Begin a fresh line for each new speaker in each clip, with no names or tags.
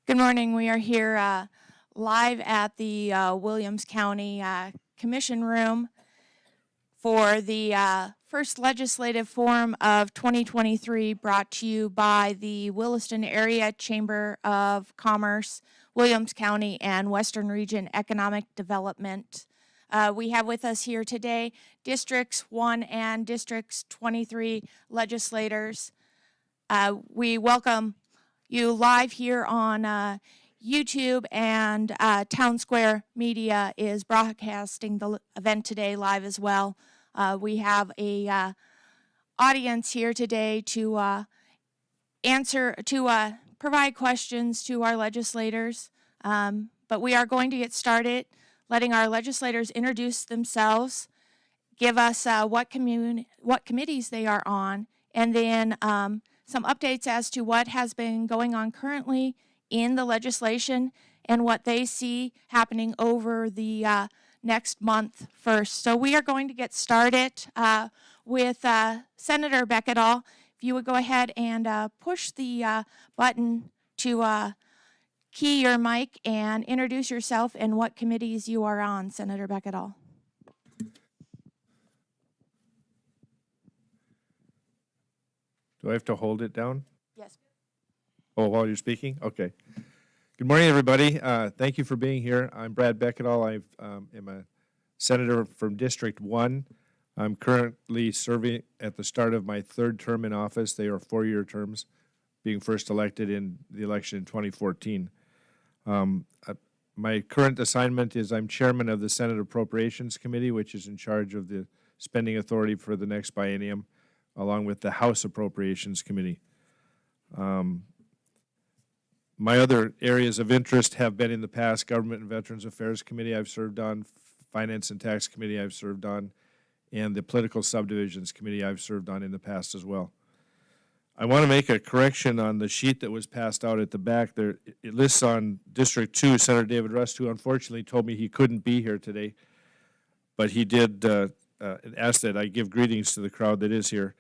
Good morning. We are here live at the Williams County Commission Room for the first legislative forum of 2023, brought to you by the Williston Area Chamber of Commerce, Williams County, and Western Region Economic Development. We have with us here today Districts 1 and Districts 23 legislators. We welcome you live here on YouTube, and Town Square Media is broadcasting the event today live as well. We have a audience here today to provide questions to our legislators. But we are going to get started letting our legislators introduce themselves, give us what committees they are on, and then some updates as to what has been going on currently in the legislation and what they see happening over the next month first. So we are going to get started with Senator 𝐷𝐵𝐻𝐿. If you would go ahead and push the button to key your mic and introduce yourself and what committees you are on, Senator 𝐷𝐵𝐻𝐿.
Do I have to hold it down?
Yes.
Oh, while you're speaking? Okay. Good morning, everybody. Thank you for being here. I'm Brad 𝐷𝐵𝐻𝐿. I am a senator from District 1. I'm currently serving at the start of my third term in office. They are 4-year terms, being first elected in the election in 2014. My current assignment is I'm chairman of the Senate Appropriations Committee, which is in charge of the spending authority for the next biennium, along with the House Appropriations Committee. My other areas of interest have been in the past Government and Veterans Affairs Committee I've served on, Finance and Tax Committee I've served on, and the Political Subdivisions Committee I've served on in the past as well. I want to make a correction on the sheet that was passed out at the back there. It lists on District 2, Senator David Rust, who unfortunately told me he couldn't be here today, but he did ask that I give greetings to the crowd that is here.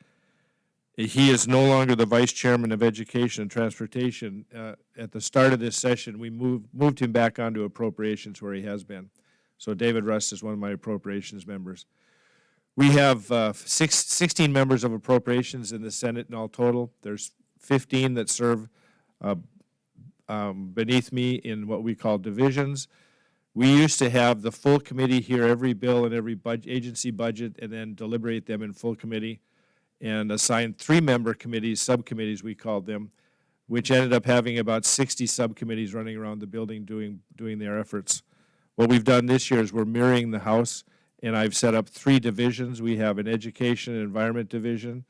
He is no longer the Vice Chairman of Education and Transportation. At the start of this session, we moved him back onto Appropriations, where he has been. So David Rust is one of my Appropriations members. We have 16 members of Appropriations in the Senate in all total. There's 15 that serve beneath me in what we call divisions. We used to have the full committee hear every bill and every agency budget and then deliberate them in full committee, and assigned 3-member committees, subcommittees we called them, which ended up having about 60 subcommittees running around the building doing their efforts. What we've done this year is we're mirroring the House, and I've set up 3 divisions. We have an Education and Environment Division,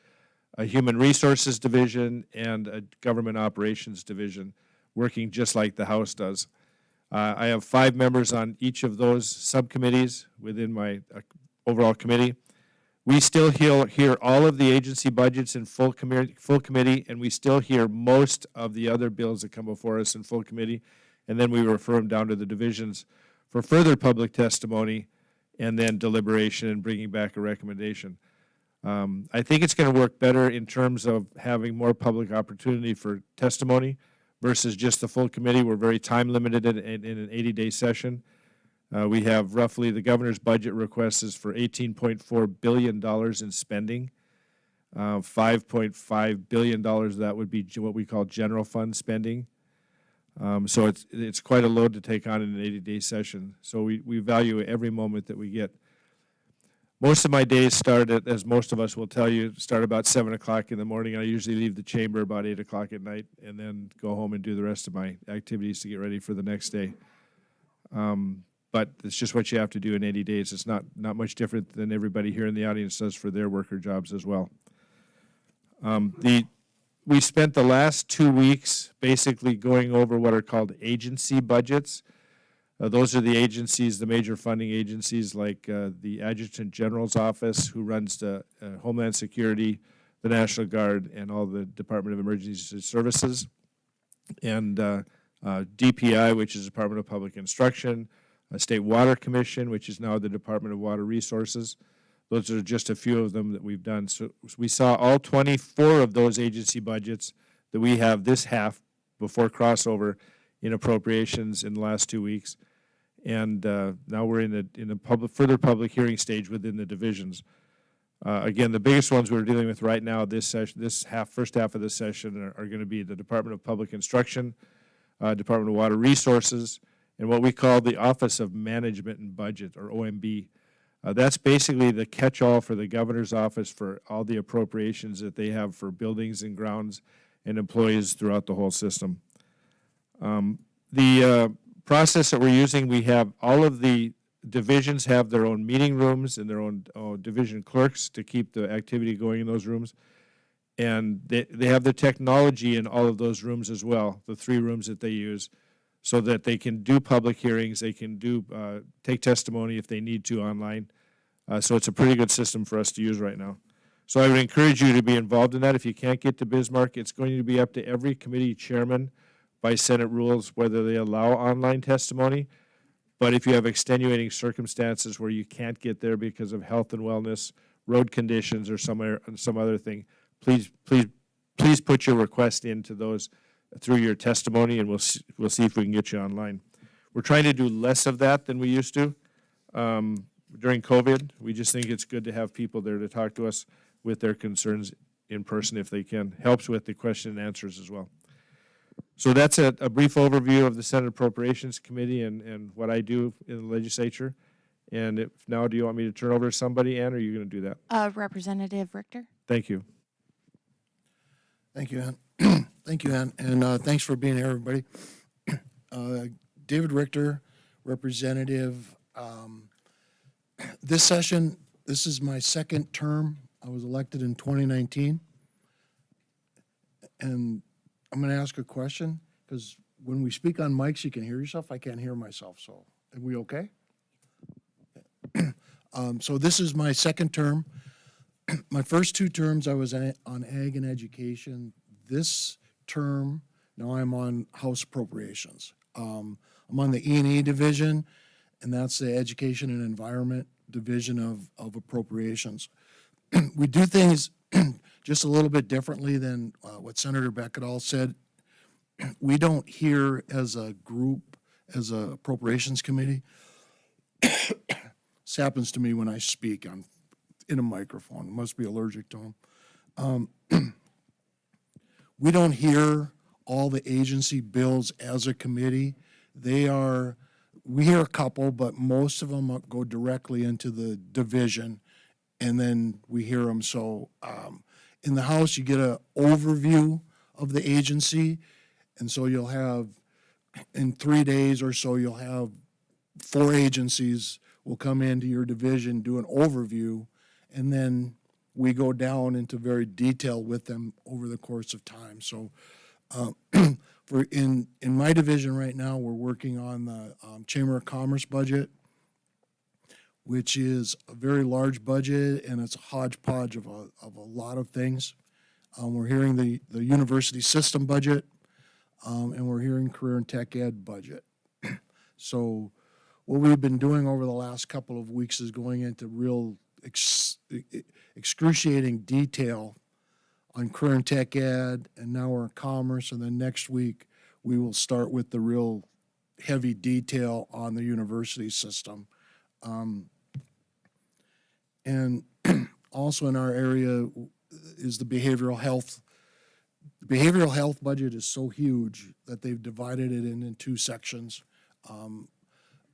a Human Resources Division, and a Government Operations Division, working just like the House does. I have 5 members on each of those subcommittees within my overall committee. We still hear all of the agency budgets in full committee, and we still hear most of the other bills that come before us in full committee, and then we refer them down to the divisions for further public testimony and then deliberation and bringing back a recommendation. I think it's going to work better in terms of having more public opportunity for testimony versus just the full committee. We're very time limited in an 80-day session. We have roughly, the governor's budget request is for $18.4 billion in spending. $5.5 billion of that would be what we call general fund spending. So it's quite a load to take on in an 80-day session. So we value every moment that we get. Most of my days start at, as most of us will tell you, start about 7 o'clock in the morning. I usually leave the chamber about 8 o'clock at night and then go home and do the rest of my activities to get ready for the next day. But it's just what you have to do in 80 days. It's not much different than everybody here in the audience does for their worker jobs as well. We spent the last 2 weeks basically going over what are called agency budgets. Those are the agencies, the major funding agencies, like the Adjutant General's Office, who runs the Homeland Security, the National Guard, and all the Department of Emergency Services, and DPI, which is Department of Public Instruction, State Water Commission, which is now the Department of Water Resources. Those are just a few of them that we've done. So we saw all 24 of those agency budgets that we have this half before crossover in appropriations in the last 2 weeks. And now we're in a further public hearing stage within the divisions. Again, the biggest ones we're dealing with right now this session, first half of this session are going to be the Department of Public Instruction, Department of Water Resources, and what we call the Office of Management and Budget, or OMB. That's basically the catch-all for the governor's office for all the appropriations that they have for buildings and grounds and employees throughout the whole system. The process that we're using, we have all of the divisions have their own meeting rooms and their own division clerks to keep the activity going in those rooms. And they have the technology in all of those rooms as well, the 3 rooms that they use, so that they can do public hearings, they can take testimony if they need to online. So it's a pretty good system for us to use right now. So I would encourage you to be involved in that. If you can't get to Bismarck, it's going to be up to every committee chairman by Senate rules whether they allow online testimony. But if you have extenuating circumstances where you can't get there because of health and wellness, road conditions, or some other thing, please put your request into those through your testimony, and we'll see if we can get you online. We're trying to do less of that than we used to during COVID. We just think it's good to have people there to talk to us with their concerns in person if they can. Helps with the question and answers as well. So that's a brief overview of the Senate Appropriations Committee and what I do in the legislature. And now, do you want me to turn over to somebody, Ann, or are you going to do that?
Representative Richter.
Thank you.
Thank you, Ann. Thank you, Ann, and thanks for being here, everybody. David Richter, representative. This session, this is my second term. I was elected in 2019. And I'm going to ask a question, because when we speak on mics, you can hear yourself. I can't hear myself, so are we okay? So this is my second term. My first 2 terms, I was on Ag and Education. This term, now I'm on House Appropriations. I'm on the E&E division, and that's the Education and Environment division of Appropriations. We do things just a little bit differently than what Senator Beckett said. We don't hear as a group, as a Appropriations Committee. This happens to me when I speak. I'm in a microphone. Must be allergic to them. We don't hear all the agency bills as a committee. We hear a couple, but most of them go directly into the division, and then we hear them. So in the House, you get an overview of the agency, and so you'll have, in 3 days or so, you'll have 4 agencies will come into your division, do an overview, and then we go down into very detail with them over the course of time. So in my division right now, we're working on the Chamber of Commerce budget, which is a very large budget, and it's a hodgepodge of a lot of things. We're hearing the university system budget, and we're hearing career and tech ed budget. So what we've been doing over the last couple of weeks is going into real excruciating detail on career and tech ed, and now we're in commerce, and then next week we will start with the real heavy detail on the university system. And also in our area is the behavioral health. The behavioral health budget is so huge that they've divided it into 2 sections.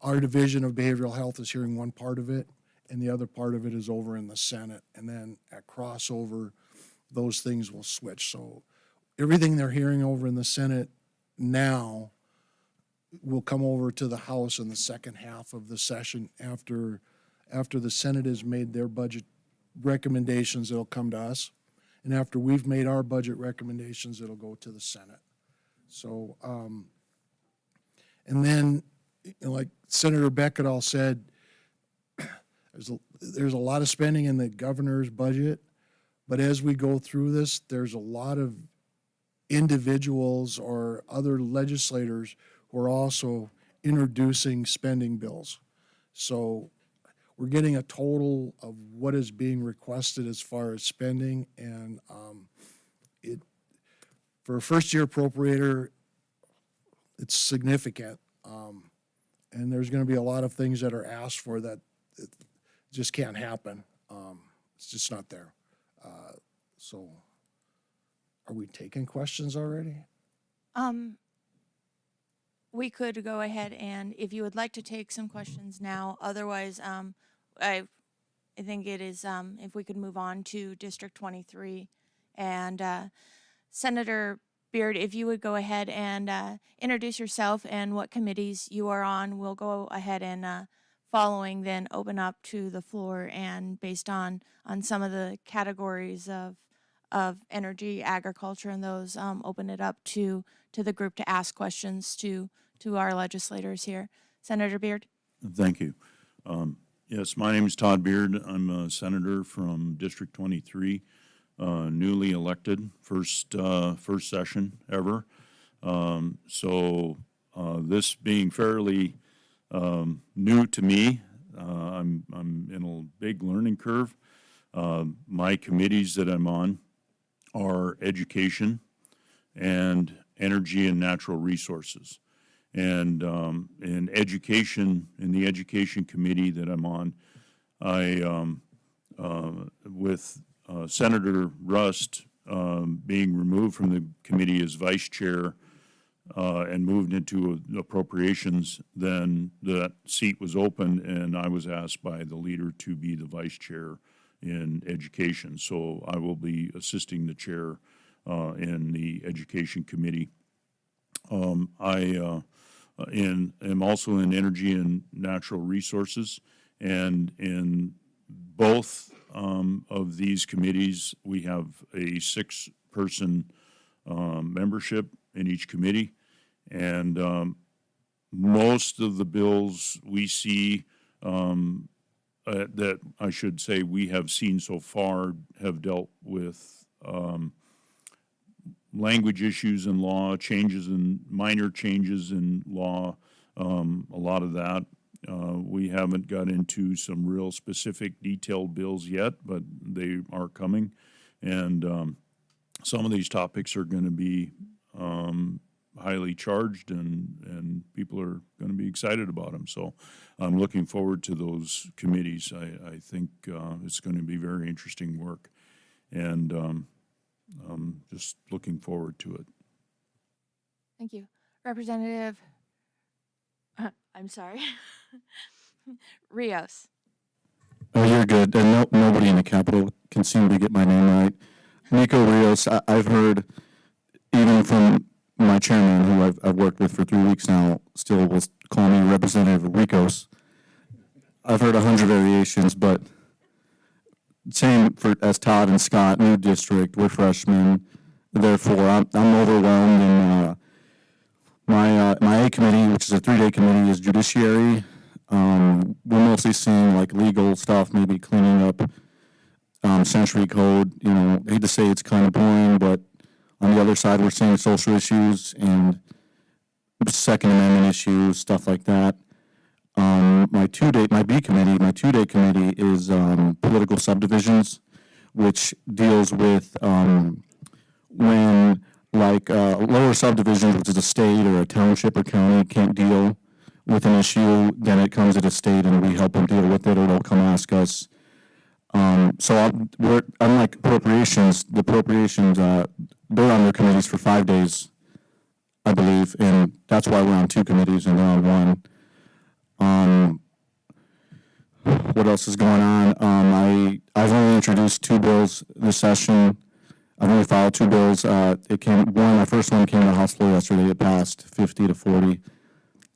Our division of behavioral health is hearing one part of it, and the other part of it is over in the Senate. And then at crossover, those things will switch. So everything they're hearing over in the Senate now will come over to the House in the second half of the session. After the Senate has made their budget recommendations, it'll come to us. And after we've made our budget recommendations, it'll go to the Senate. So, and then, like Senator Beckett said, there's a lot of spending in the governor's budget, but as we go through this, there's a lot of individuals or other legislators who are also introducing spending bills. So we're getting a total of what is being requested as far as spending, and for a first-year appropriator, it's significant. And there's going to be a lot of things that are asked for that it just can't happen. It's just not there. So are we taking questions already?
We could go ahead and, if you would like to take some questions now, otherwise, I think it is, if we could move on to District 23. And Senator Beard, if you would go ahead and introduce yourself and what committees you are on, we'll go ahead and following then open up to the floor, and based on some of the categories of energy, agriculture, and those, open it up to the group to ask questions to our legislators here. Senator Beard.
Thank you. Yes, my name is Todd Beard. I'm a senator from District 23, newly elected, first session ever. This being fairly new to me, I'm in a big learning curve. My committees that I'm on are education and energy and natural resources. And in education, in the education committee that I'm on, with Senator Rust being removed from the committee as vice chair and moved into appropriations, then that seat was open, and I was asked by the leader to be the vice chair in education. So I will be assisting the chair in the education committee. I am also in energy and natural resources, and in both of these committees, we have a 6-person membership in each committee, and most of the bills we see that I should say we have seen so far have dealt with language issues in law, minor changes in law, a lot of that. We haven't got into some real specific detailed bills yet, but they are coming. And some of these topics are going to be highly charged, and people are going to be excited about them. So I'm looking forward to those committees. I think it's going to be very interesting work. And I'm just looking forward to it.
Thank you. Representative, I'm sorry, Rios.
Oh, you're good. And nobody in the Capitol can seem to get my name right. Nico Rios, I've heard, even from my chairman, who I've worked with for 3 weeks now, still will call me Representative Ricos. I've heard 100 variations, but same as Todd and Scott, new district, we're freshmen. Therefore, I'm overwhelmed. And my A committee, which is a 3-day committee, is judiciary. We're mostly seeing like legal stuff, maybe cleaning up century code. I hate to say it's kind of boring, but on the other side, we're seeing social issues and Second Amendment issues, stuff like that. My B committee, my 2-day committee is political subdivisions, which deals with when lower subdivisions, which is a state or a township or county, can't deal with an issue, then it comes to the state and we help them deal with it, or they'll come ask us. Unlike appropriations, the appropriations, they're on their committees for 5 days, I believe, and that's why we're on 2 committees and they're on 1. What else is going on? I've only introduced 2 bills this session. I've only filed 2 bills. My first one came to the House floor yesterday. It passed 50 to 40.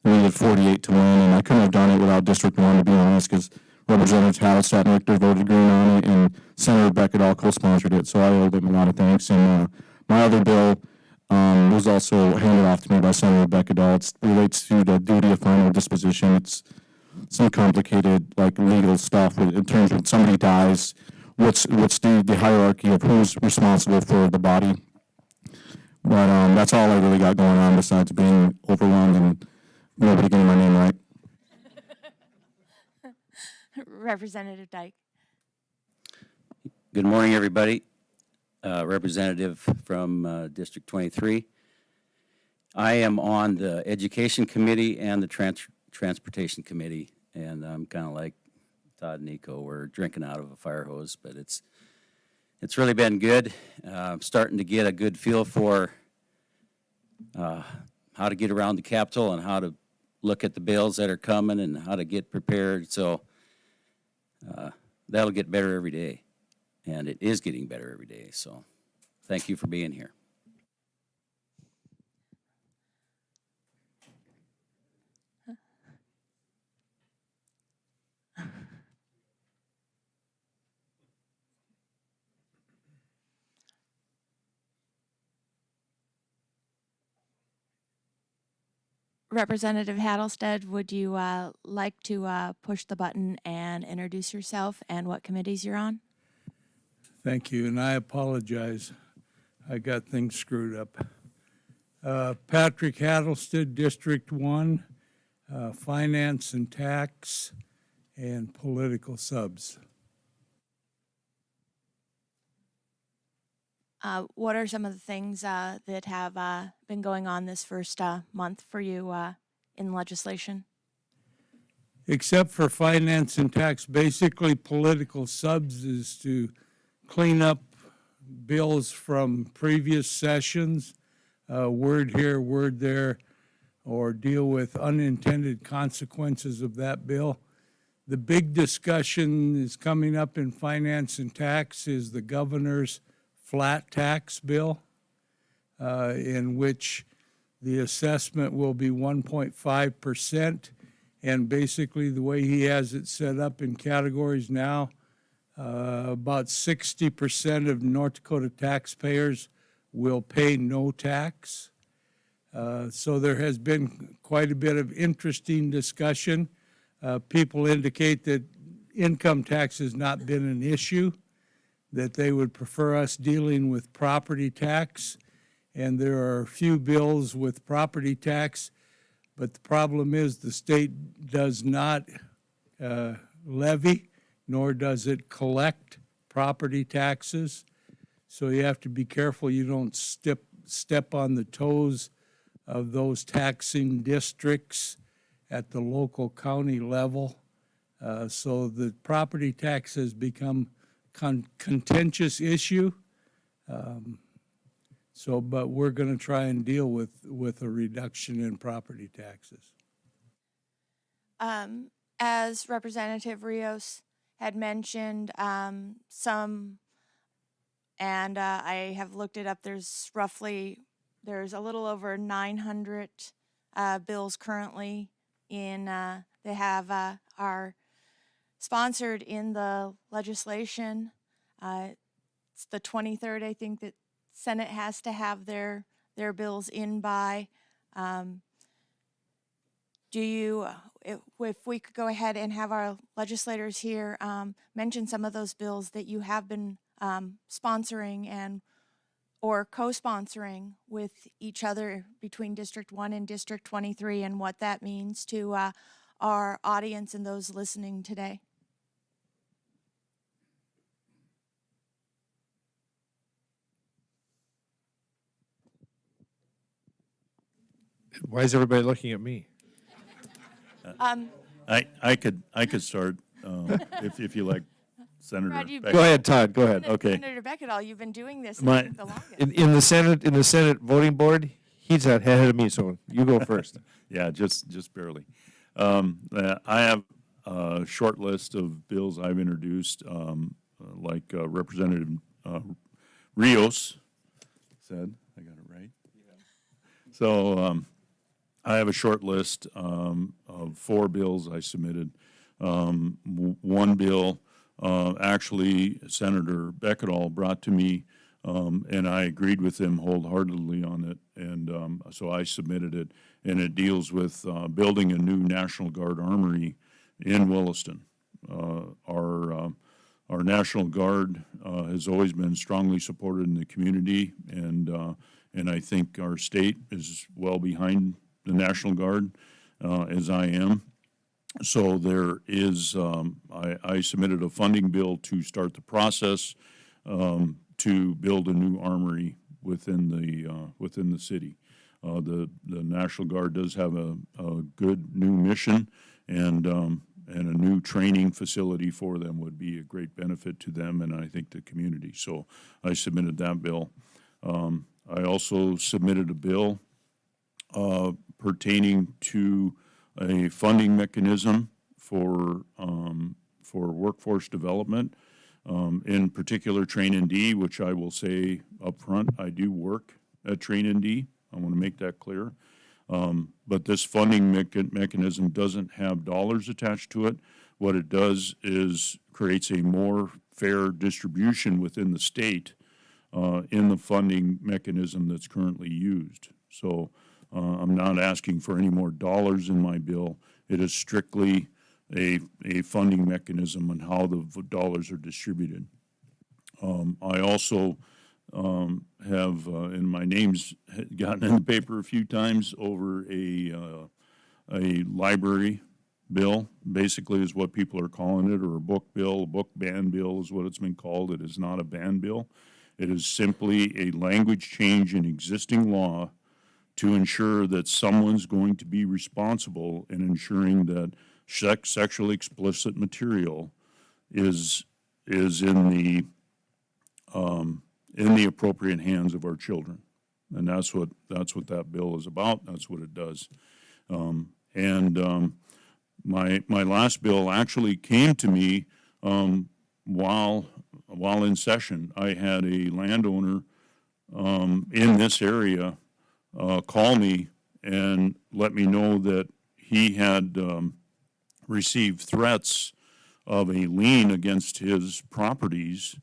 We needed 48 to win, and I couldn't have done it without District 1, to be honest, because Representatives Halstead and Richter voted green on it, and Senator 𝐷𝐸𝐻 co-sponsored it, so I owe them a lot of thanks. And my other bill was also handed off to me by Senator 𝐷𝐸𝐻. It relates to the duty of final disposition. It's some complicated, legal stuff in terms of when somebody dies, what's the hierarchy of who's responsible for the body. But that's all I really got going on besides being overwhelmed and nobody getting my name right.
Representative Dyke.
Good morning, everybody. Representative from District 23. I am on the Education Committee and the Transportation Committee, and I'm kind of like Todd and Nico. We're drinking out of a fire hose, but it's really been good. I'm starting to get a good feel for how to get around the Capitol and how to look at the bills that are coming and how to get prepared. So that'll get better every day, and it is getting better every day. So thank you for being here.
Representative Hattlestead, would you like to push the button and introduce yourself and what committees you're on?
Thank you, and I apologize. I got things screwed up. Patrick Hattlestead, District 1, Finance and Tax, and Political Subs.
What are some of the things that have been going on this first month for you in legislation?
Except for Finance and Tax, basically Political Subs is to clean up bills from previous sessions, word here, word there, or deal with unintended consequences of that bill. The big discussion is coming up in Finance and Tax is the governor's flat tax bill, in which the assessment will be 1.5%. And basically the way he has it set up in categories now, about 60% of North Dakota taxpayers will pay no tax. So there has been quite a bit of interesting discussion. People indicate that income tax has not been an issue, that they would prefer us dealing with property tax. And there are a few bills with property tax, but the problem is the state does not levy, nor does it collect property taxes. So you have to be careful you don't step on the toes of those taxing districts at the local county level. So the property tax has become contentious issue. But we're going to try and deal with a reduction in property taxes.
As Representative Rios had mentioned, I have looked it up, there's a little over 900 bills currently are sponsored in the legislation. It's the 23rd, I think, that Senate has to have their bills in by. If we could go ahead and have our legislators here mention some of those bills that you have been sponsoring or co-sponsoring with each other between District 1 and District 23, and what that means to our audience and those listening today.
Why is everybody looking at me?
I could start if you like, Senator.
Brad, you've
Beck.
Go ahead, Todd, go ahead.
Okay.
Senator Beckett, you've been doing this
My-
the longest.
In the Senate voting board, he's ahead of me, so you go first.
Yeah, just barely. I have a short list of bills I've introduced, like Representative Rios said. I got it right? Yeah. So I have a short list of 4 bills I submitted. One bill, actually, Senator Beckett brought to me, and I agreed with him wholeheartedly on it, and so I submitted it, and it deals with building a new National Guard armory in Williston. Our National Guard has always been strongly supported in the community, and I think our state is well behind the National Guard, as I am. So there is, I submitted a funding bill to start the process to build a new armory within the city. The National Guard does have a good new mission, and a new training facility for them would be a great benefit to them and I think the community. So I submitted that bill. I also submitted a bill pertaining to a funding mechanism for workforce development, in particular Train-ND, which I will say up front, I do work at Train-ND. I want to make that clear. But this funding mechanism doesn't have dollars attached to it. What it does is creates a more fair distribution within the state in the funding mechanism that's currently used. So I'm not asking for any more dollars in my bill. It is strictly a funding mechanism and how the dollars are distributed. I also have, and my name's gotten in the paper a few times over a library bill, basically is what people are calling it, or a book bill. A book ban bill is what it's been called. It is not a ban bill. It is simply a language change in existing law to ensure that someone's going to be responsible in ensuring that sexually explicit material is in the appropriate hands of our children, and that's what that bill is about. That's what it does. My last bill actually came to me while in session. I had a landowner in this area call me and let me know that he had received threats of a lien against his properties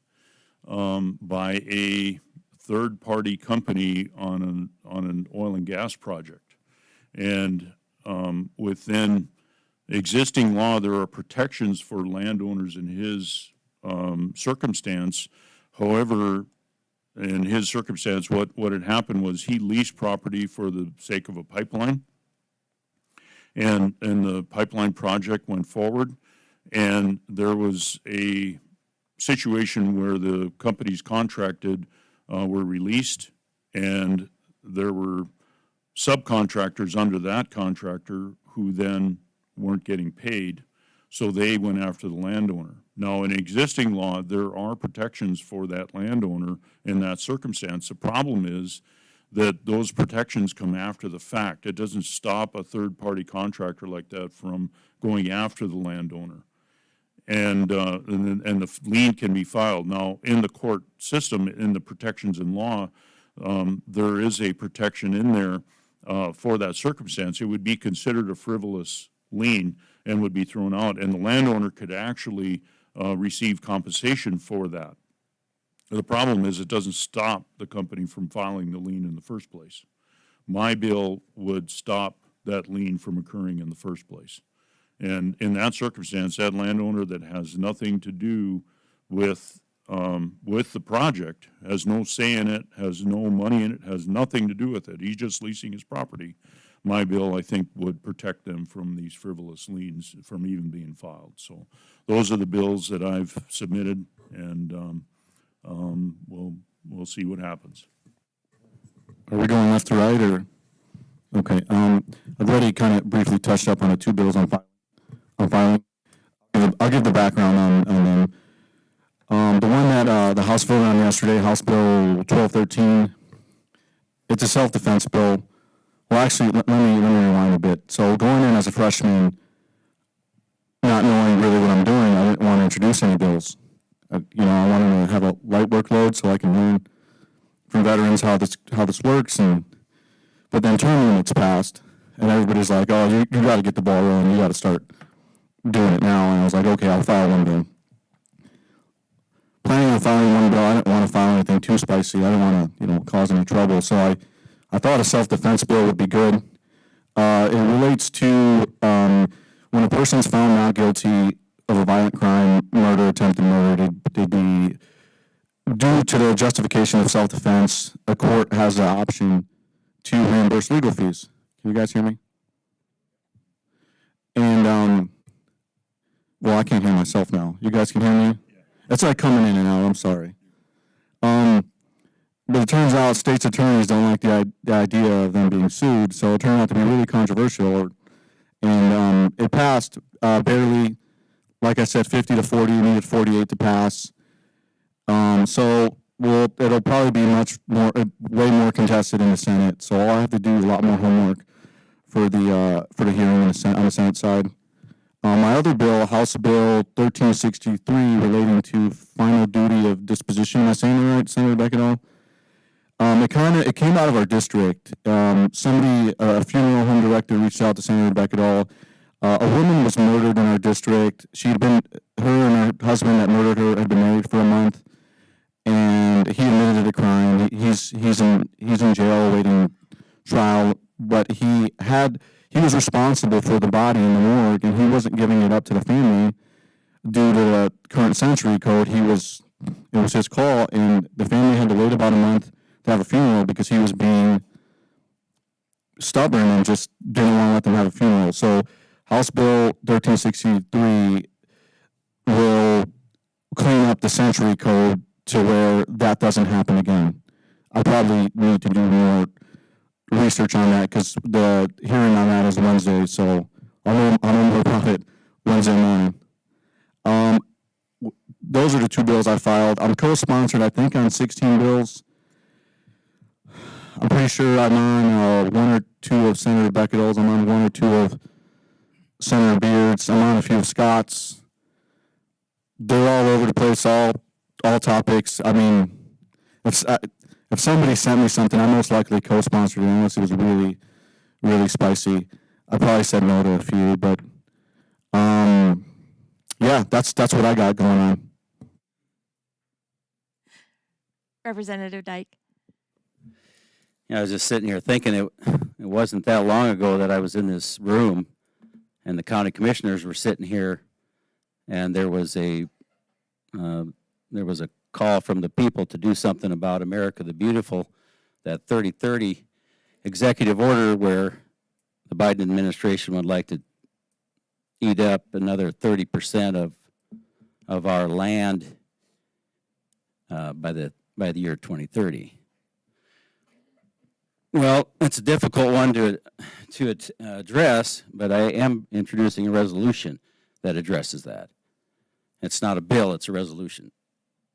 by a third-party company on an oil and gas project. And within existing law, there are protections for landowners in his circumstance. However, in his circumstance, what had happened was he leased property for the sake of a pipeline, and the pipeline project went forward, and there was a situation where the companies contracted were released, and there were subcontractors under that contractor who then weren't getting paid, so they went after the landowner. Now, in existing law, there are protections for that landowner in that circumstance. The problem is that those protections come after the fact. It doesn't stop a third-party contractor like that from going after the landowner. And the lien can be filed. Now, in the court system, in the protections in law, there is a protection in there for that circumstance. It would be considered a frivolous lien and would be thrown out, and the landowner could actually receive compensation for that. The problem is it doesn't stop the company from filing the lien in the first place. My bill would stop that lien from occurring in the first place. And in that circumstance, that landowner that has nothing to do with the project, has no say in it, has no money in it, has nothing to do with it. He's just leasing his property. My bill, I think, would protect them from these frivolous liens from even being filed. So those are the bills that I've submitted, and we'll see what happens.
Are we going left to right, or? Okay, I've already kind of briefly touched up on the two bills on filing. I'll give the background on them. The one that the House voted on yesterday, House Bill 1213, it's a self-defense bill. Well, actually, let me rewind a bit. So going in as a freshman, not knowing really what I'm doing, I didn't want to introduce any bills. I wanted to have a light workload so I can learn from veterans how this works. But then term limits passed, and everybody's like, "Oh, you got to get the ball rolling. You got to start doing it now." And I was like, "Okay, I'll file one bill." Planning on filing one bill, I didn't want to file anything too spicy. I didn't want to, cause any trouble. So I thought a self-defense bill would be good. It relates to when a person's found not guilty of a violent crime, murder, attempted murder, they'd be due to the justification of self-defense. A court has the option to reimburse legal fees. Can you guys hear me? And well, I can't hear myself now. You guys can hear me? It's like coming in and out. I'm sorry. but it turns out state's attorneys don't like the idea of them being sued, so it turned out to be really controversial. And it passed barely, like I said, 50 to 40. You needed 48 to pass. So it'll probably be way more contested in the Senate. So I'll have to do a lot more homework for the hearing on the Senate side. My other bill, House Bill 1363, relating to final duty of disposition. Am I saying that right, Senator Beckett? It came out of our district. A funeral home director reached out to Senator Beckett. A woman was murdered in our district. Her and her husband that murdered her had been married for a month, and he admitted to crime. He's in jail awaiting trial, but he was responsible for the body in the morgue, and he wasn't giving it up to the family due to the current century code. It was his call, and the family had to wait about a month to have a funeral because he was being stubborn and just didn't want to let them have a funeral. So House Bill 1363 will clean up the century code to where that doesn't happen again. I probably need to do more research on that because the hearing on that is Wednesday, so I'll know more about it Wednesday morning. Those are the two bills I filed. I'm co-sponsored, I think, on 16 bills. I'm pretty sure I'm on one or two of Senator Beckett's. I'm on one or two of Senator Beard's. I'm on a few of Scott's. They're all over the place, all topics. I mean, if somebody sent me something, I most likely co-sponsored it unless it was really, really spicy. I probably said no to a few, but yeah, that's what I got going on.
Representative Dyke.
I was just sitting here thinking it wasn't that long ago that I was in this room and the county commissioners were sitting here and there was a call from the people to do something about America the Beautiful, that 30-30 executive order where the Biden administration would like to eat up another 30% of our land by the year 2030. Well, it's a difficult one to address, but I am introducing a resolution that addresses that. It's not a bill, it's a resolution.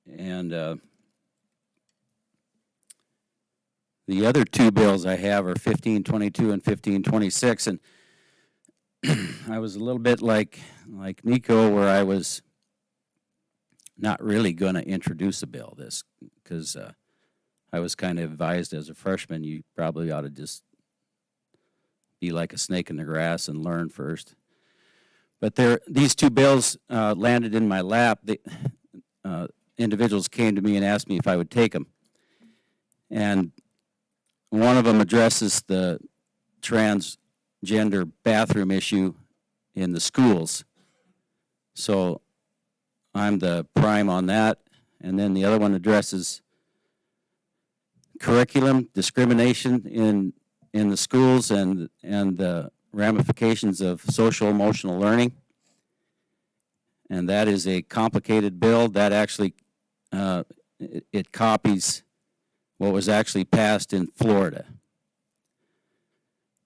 And the other two bills I have are 1522 and 1526, and I was a little bit like Nico, where I was not really going to introduce a bill because I was kind of advised as a freshman, you probably ought to just be like a snake in the grass and learn first. But these two bills landed in my lap. Individuals came to me and asked me if I would take them. And one of them addresses the transgender bathroom issue in the schools. So I'm the prime on that. And then the other one addresses curriculum discrimination in the schools and the ramifications of social emotional learning. And that is a complicated bill that actually it copies what was actually passed in Florida.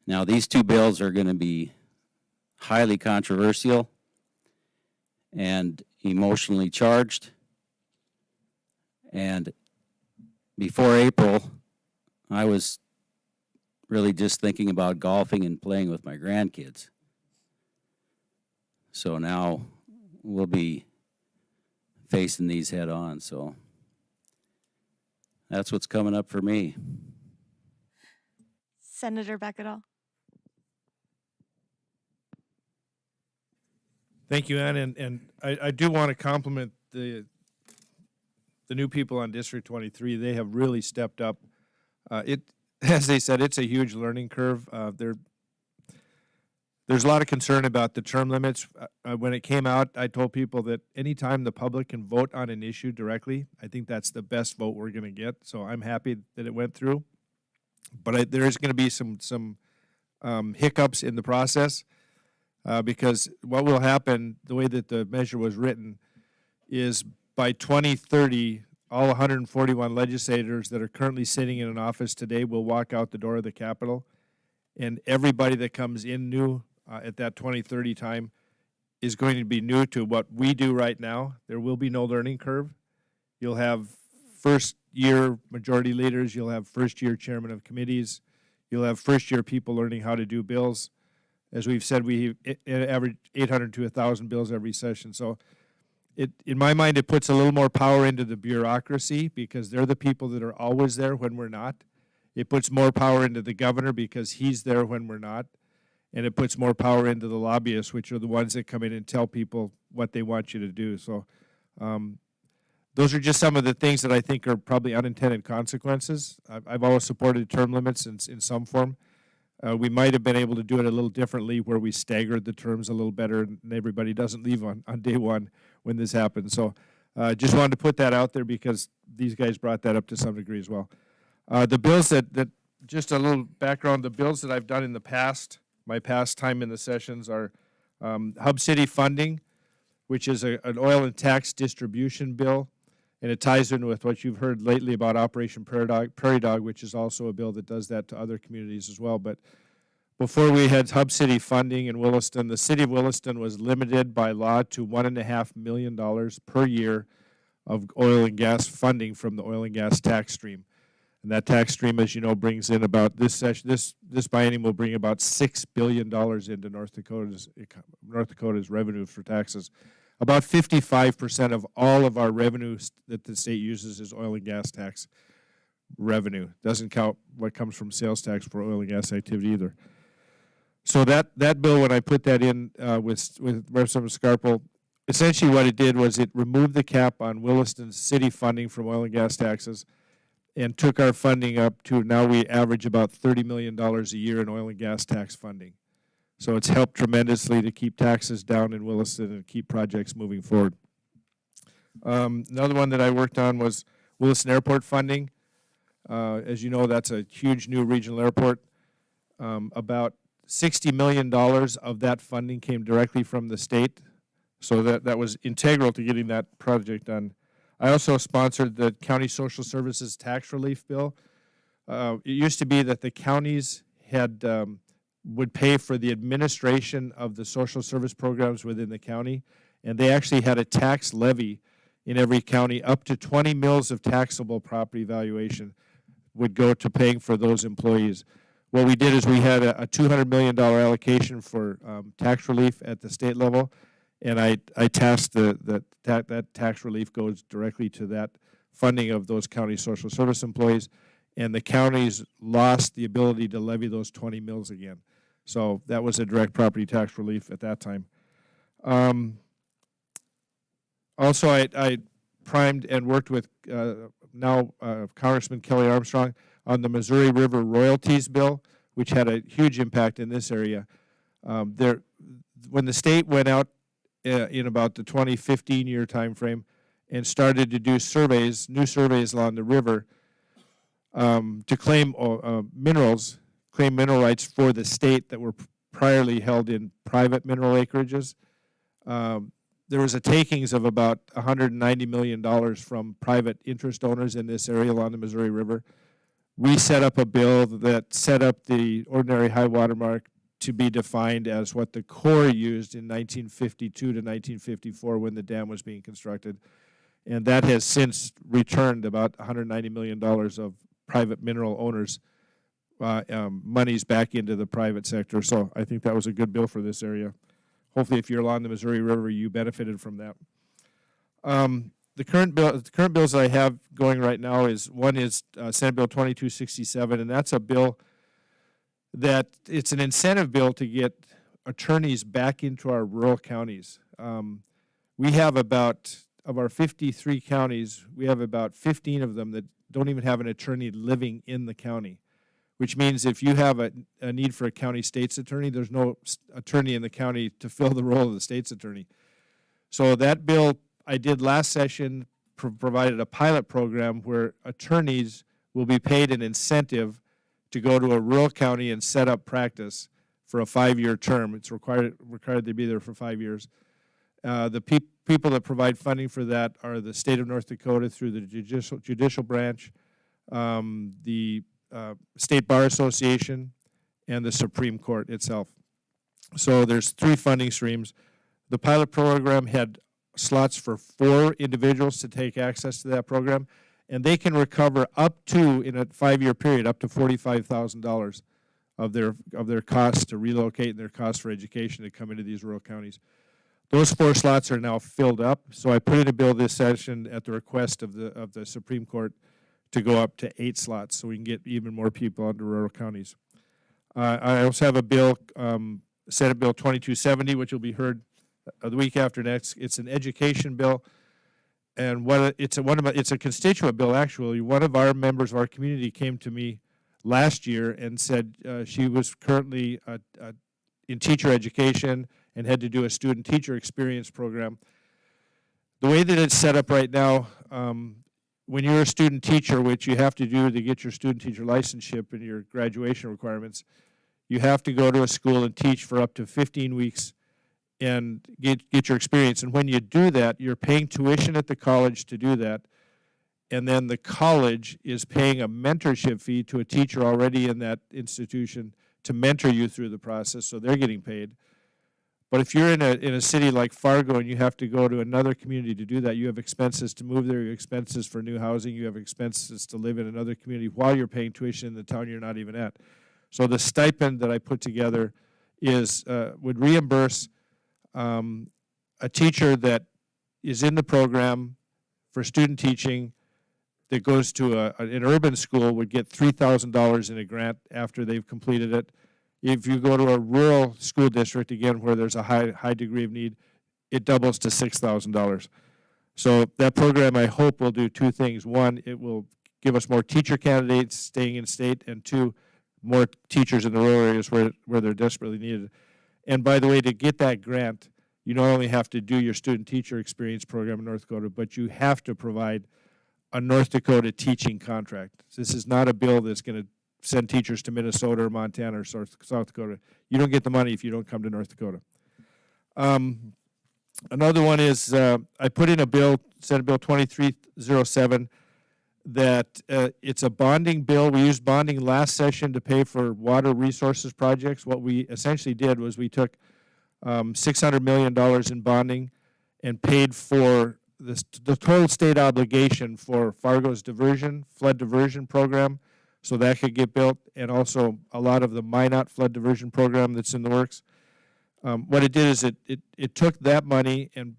Now these two bills are going to be highly controversial and emotionally charged. And before April, I was really just thinking about golfing and playing with my grandkids. So now we'll be facing these head on. So that's what's coming up for me.
Senator Beckett.
Thank you, Ann, and I do want to compliment the new people on District 23. They have really stepped up. As they said, it's a huge learning curve. There's a lot of concern about the term limits. When it came out, I told people that anytime the public can vote on an issue directly, I think that's the best vote we're going to get. So I'm happy that it went through. But there is going to be some hiccups in the process because what will happen, the way that the measure was written, is by 2030, all 141 legislators that are currently sitting in an office today will walk out the door of the Capitol, and everybody that comes in new at that 2030 time is going to be new to what we do right now. There will be no learning curve. You'll have first-year majority leaders. You'll have first-year chairman of committees. You'll have first-year people learning how to do bills. As we've said, we average 800 to 1,000 bills every session. So in my mind, it puts a little more power into the bureaucracy because they're the people that are always there when we're not. It puts more power into the governor because he's there when we're not. And it puts more power into the lobbyists, which are the ones that come in and tell people what they want you to do. So those are just some of the things that I think are probably unintended consequences. I've always supported term limits in some form. We might have been able to do it a little differently where we staggered the terms a little better and everybody doesn't leave on day one when this happens. So just wanted to put that out there because these guys brought that up to some degree as well. The bills that just a little background, the bills that I've done in the past, my past time in the sessions are Hub City funding, which is an oil and tax distribution bill, and it ties in with what you've heard lately about Operation Prairie Dog, which is also a bill that does that to other communities as well. But before we had Hub City funding in Williston, the city of Williston was limited by law to $1.5 million per year of oil and gas funding from the oil and gas tax stream. And that tax stream, as you know, brings in about this biennium will bring about $6 billion into North Dakota's revenue for taxes. About 55% of all of our revenues that the state uses is oil and gas tax revenue. Doesn't count what comes from sales tax for oil and gas activity either. So that bill, when I put that in with Representative Scarpel, essentially what it did was it removed the cap on Williston's city funding from oil and gas taxes and took our funding up to now we average about $30 million a year in oil and gas tax funding. So it's helped tremendously to keep taxes down in Williston and keep projects moving forward. Another one that I worked on was Williston Airport funding. As you know, that's a huge new regional airport. About $60 million of that funding came directly from the state. So that was integral to getting that project done. I also sponsored the County Social Services Tax Relief Bill. It used to be that the counties would pay for the administration of the social service programs within the county, and they actually had a tax levy in every county. Up to 20 mills of taxable property valuation would go to paying for those employees. What we did is we had a $200 million allocation for tax relief at the state level, and I tasked that tax relief goes directly to that funding of those county social service employees, and the counties lost the ability to levy those 20 mills again. So that was a direct property tax relief at that time. Also, I primed and worked with now Congressman Kelly Armstrong on the Missouri River royalties bill, which had a huge impact in this area. When the state went out in about the 2015 year time frame and started to do surveys, new surveys along the river to claim mineral rights for the state that were priorly held in private mineral acreages. There was a takings of about $190 million from private interest owners in this area along the Missouri River. We set up a bill that set up the ordinary high water mark to be defined as what the Corps used in 1952 to 1954 when the dam was being constructed. And that has since returned about $190 million of private mineral owners' monies back into the private sector. So I think that was a good bill for this area. Hopefully, if you're along the Missouri River, you benefited from that. The current bills that I have going right now one is Senate Bill 2267, and that's a bill that it's an incentive bill to get attorneys back into our rural counties. We have of our 53 counties, we have about 15 of them that don't even have an attorney living in the county, which means if you have a need for a county state's attorney, there's no attorney in the county to fill the role of the state's attorney. So that bill I did last session provided a pilot program where attorneys will be paid an incentive to go to a rural county and set up practice for a 5-year term. It's required they be there for 5 years. The people that provide funding for that are the state of North Dakota through the judicial branch, the State Bar Association, and the Supreme Court itself. So there's 3 funding streams. The pilot program had slots for 4 individuals to take access to that program, and they can recover up to, in a 5-year period, up to $45,000 of their costs to relocate and their costs for education to come into these rural counties. Those 4 slots are now filled up, so I put in a bill this session at the request of the Supreme Court to go up to 8 slots, so we can get even more people into rural counties. I also have a bill, Senate Bill 2270, which will be heard the week after next. It's an education bill, and it's a constituent bill, actually. One of our members of our community came to me last year and said she was currently in teacher education and had to do a student-teacher experience program. The way that it's set up right now, when you're a student teacher, which you have to do to get your student-teacher licenseship and your graduation requirements, you have to go to a school and teach for up to 15 weeks and get your experience. And when you do that, you're paying tuition at the college to do that, and then the college is paying a mentorship fee to a teacher already in that institution to mentor you through the process, so they're getting paid. But if you're in a city like Fargo and you have to go to another community to do that, you have expenses to move there, you have expenses for new housing, you have expenses to live in another community while you're paying tuition in the town you're not even at. So the stipend that I put together would reimburse a teacher that is in the program for student teaching that goes to an urban school would get $3,000 in a grant after they've completed it. If you go to a rural school district, again, where there's a high degree of need, it doubles to $6,000. So that program, I hope, will do 2 things. 1, it will give us more teacher candidates staying in state, and 2, more teachers in the rural areas where they're desperately needed. And by the way, to get that grant, you not only have to do your student-teacher experience program in North Dakota, but you have to provide a North Dakota teaching contract. This is not a bill that's going to send teachers to Minnesota or Montana or South Dakota. You don't get the money if you don't come to North Dakota. Another one is I put in a bill, Senate Bill 2307, that it's a bonding bill. We used bonding last session to pay for water resources projects. What we essentially did was we took $600 million in bonding and paid for the total state obligation for Fargo's flood diversion program, so that could get built, and also a lot of the Minot flood diversion program that's in the works. What it did is it took that money and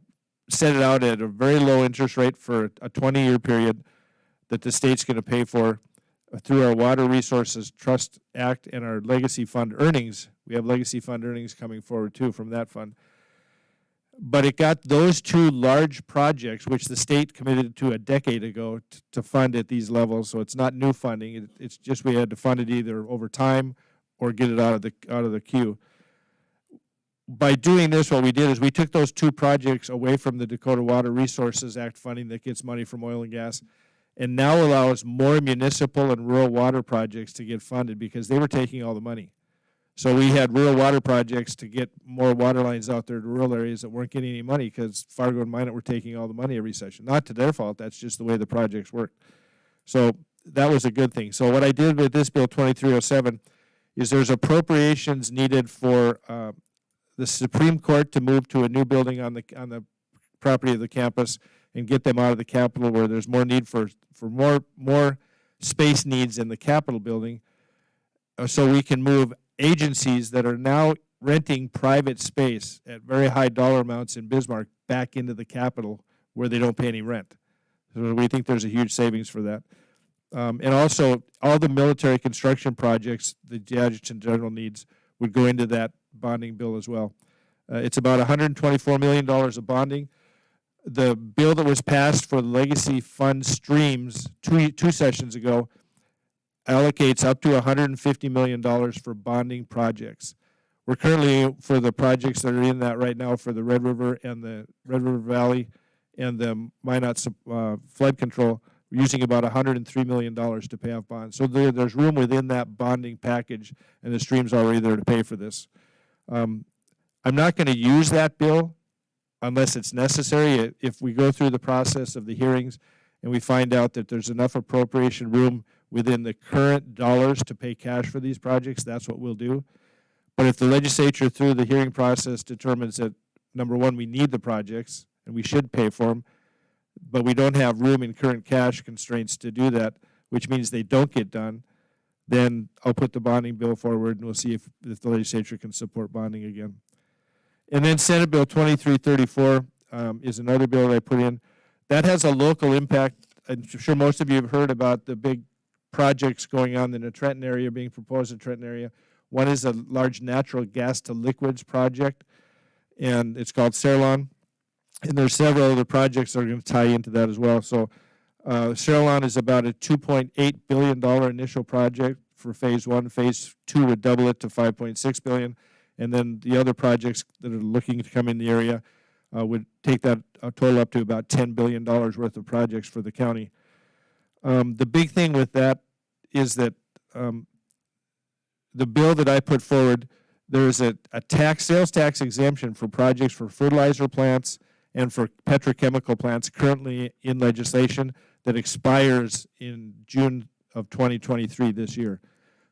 set it out at a very low interest rate for a 20-year period that the state's going to pay for through our Water Resources Trust Act and our Legacy Fund earnings. We have Legacy Fund earnings coming forward, too, from that fund. But it got those 2 large projects, which the state committed to a decade ago to fund at these levels. So it's not new funding. It's just we had to fund it either over time or get it out of the queue. By doing this, what we did is we took those 2 projects away from the Dakota Water Resources Act funding that gets money from oil and gas, and now allows more municipal and rural water projects to get funded because they were taking all the money. So we had rural water projects to get more water lines out there to rural areas that weren't getting any money because Fargo and Minot were taking all the money every session. Not to their fault, that's just the way the projects worked. So that was a good thing. So what I did with this bill 2307 is there's appropriations needed for the Supreme Court to move to a new building on the property of the campus and get them out of the Capitol where there's more need for more space needs in the Capitol building, so we can move agencies that are now renting private space at very high dollar amounts in Bismarck back into the Capitol where they don't pay any rent. So we think there's a huge savings for that. And also, all the military construction projects the Adjutant General needs would go into that bonding bill as well. It's about $124 million of bonding. The bill that was passed for the Legacy Fund streams two sessions ago allocates up to $150 million for bonding projects. We're currently, for the projects that are in that right now, for the Red River and the Red River Valley and the Minot flood control, we're using about $103 million to pay off bonds. So there's room within that bonding package, and the stream's already there to pay for this. I'm not going to use that bill unless it's necessary. If we go through the process of the hearings and we find out that there's enough appropriation room within the current dollars to pay cash for these projects, that's what we'll do. But if the legislature through the hearing process determines that, number one, we need the projects and we should pay for them, but we don't have room in current cash constraints to do that, which means they don't get done, then I'll put the bonding bill forward and we'll see if the legislature can support bonding again. And then Senate Bill 2334 is another bill that I put in. That has a local impact. I'm sure most of you have heard about the big projects going on in the Trenton area, being proposed in the Trenton area. One is a large natural gas to liquids project, and it's called Cerlon. And there's several other projects that are going to tie into that as well. So Cerlon is about a $2.8 billion initial project for phase one. Phase two would double it to $5.6 billion. And then the other projects that are looking to come in the area would take that total up to about $10 billion worth of projects for the county. The big thing with that is that the bill that I put forward, there's a sales tax exemption for projects for fertilizer plants and for petrochemical plants currently in legislation that expires in June of 2023 this year.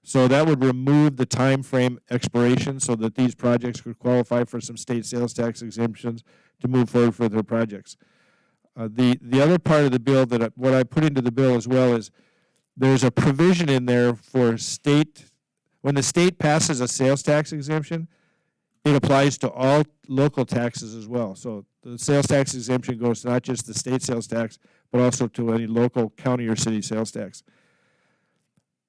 So that would remove the time frame expiration so that these projects could qualify for some state sales tax exemptions to move forward for their projects. The other part of the bill what I put into the bill as well is there's a provision in there for when the state passes a sales tax exemption, it applies to all local taxes as well. So the sales tax exemption goes to not just the state sales tax, but also to any local county or city sales tax.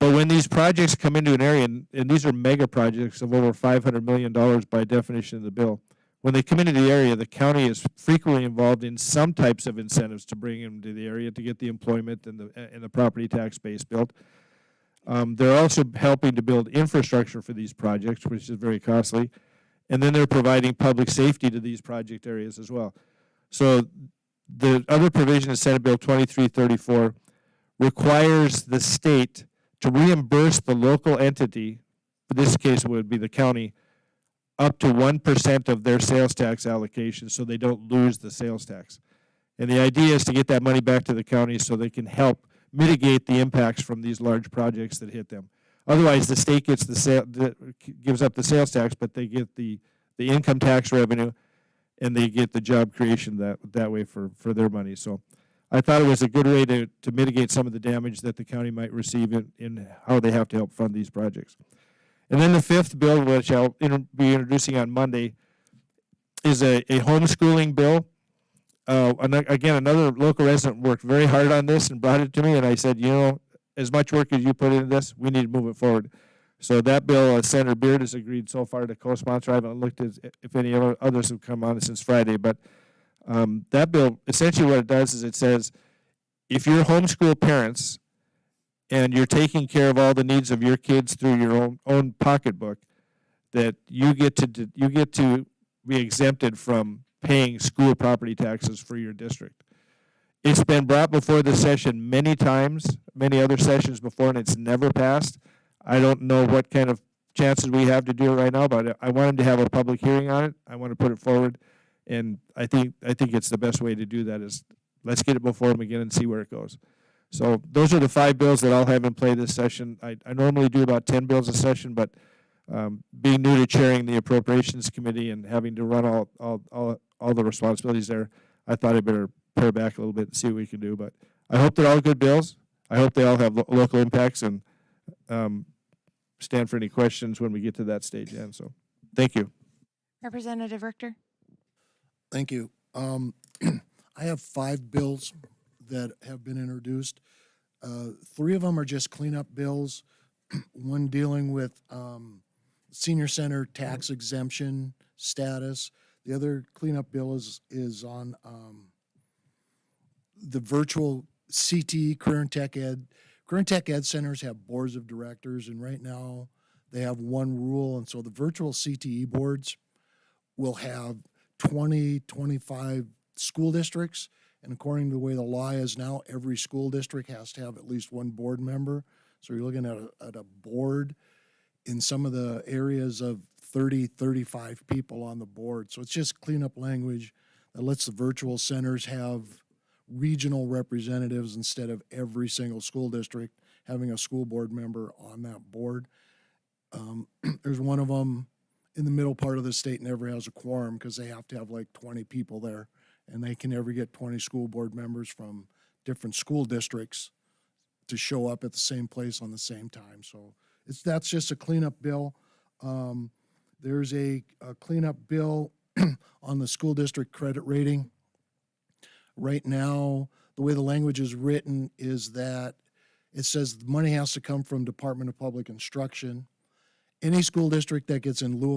But when these projects come into an area, and these are mega projects of over $500 million by definition of the bill, when they come into the area, the county is frequently involved in some types of incentives to bring them to the area to get the employment and the property tax base built. They're also helping to build infrastructure for these projects, which is very costly. And then they're providing public safety to these project areas as well. So the other provision in Senate Bill 2334 requires the state to reimburse the local entity, in this case it would be the county, up to 1% of their sales tax allocation so they don't lose the sales tax. And the idea is to get that money back to the county so they can help mitigate the impacts from these large projects that hit them. Otherwise, the state gets gives up the sales tax, but they get the income tax revenue, and they get the job creation that way for their money. So I thought it was a good way to mitigate some of the damage that the county might receive in how they have to help fund these projects. And then the fifth bill, which I'll be introducing on Monday, is a homeschooling bill. Again, another local resident worked very hard on this and brought it to me, and I said, as much work as you put into this, we need to move it forward. So that bill, Senator Beard has agreed so far to co-sponsor. I haven't looked at if any others have come on since Friday, but that bill, essentially what it does is it says, if you're homeschool parents and you're taking care of all the needs of your kids through your own pocketbook, that you get to be exempted from paying school property taxes for your district. It's been brought before the session many times, many other sessions before, and it's never passed. I don't know what kind of chances we have to do it right now, but I want them to have a public hearing on it. I want to put it forward, and I think it's the best way to do that is let's get it before them again and see where it goes. So those are the 5 bills that I'll have in play this session. I normally do about 10 bills a session, but being new to chairing the Appropriations Committee and having to run all the responsibilities there, I thought I'd better pare back a little bit and see what we can do. But I hope they're all good bills. I hope they all have local impacts and stand for any questions when we get to that stage. And so, thank you.
Representative Richter.
Thank you. I have 5 bills that have been introduced. 3 of them are just cleanup bills. One dealing with senior center tax exemption status. The other cleanup bill is on the virtual CTE, Career and Tech Ed. Career and Tech Ed centers have boards of directors, and right now they have one rule, and so the virtual CTE boards will have 20, 25 school districts, and according to the way the law is now, every school district has to have at least one board member. So you're looking at a board in some of the areas of 30, 35 people on the board. So it's just cleanup language that lets the virtual centers have regional representatives instead of every single school district having a school board member on that board. There's one of them in the middle part of the state never has a quorum because they have to have like 20 people there, and they can never get 20 school board members from different school districts to show up at the same place on the same time. So that's just a cleanup bill. There's a cleanup bill on the school district credit rating. Right now, the way the language is written is that it says the money has to come from Department of Public Instruction. Any school district that gets in lieu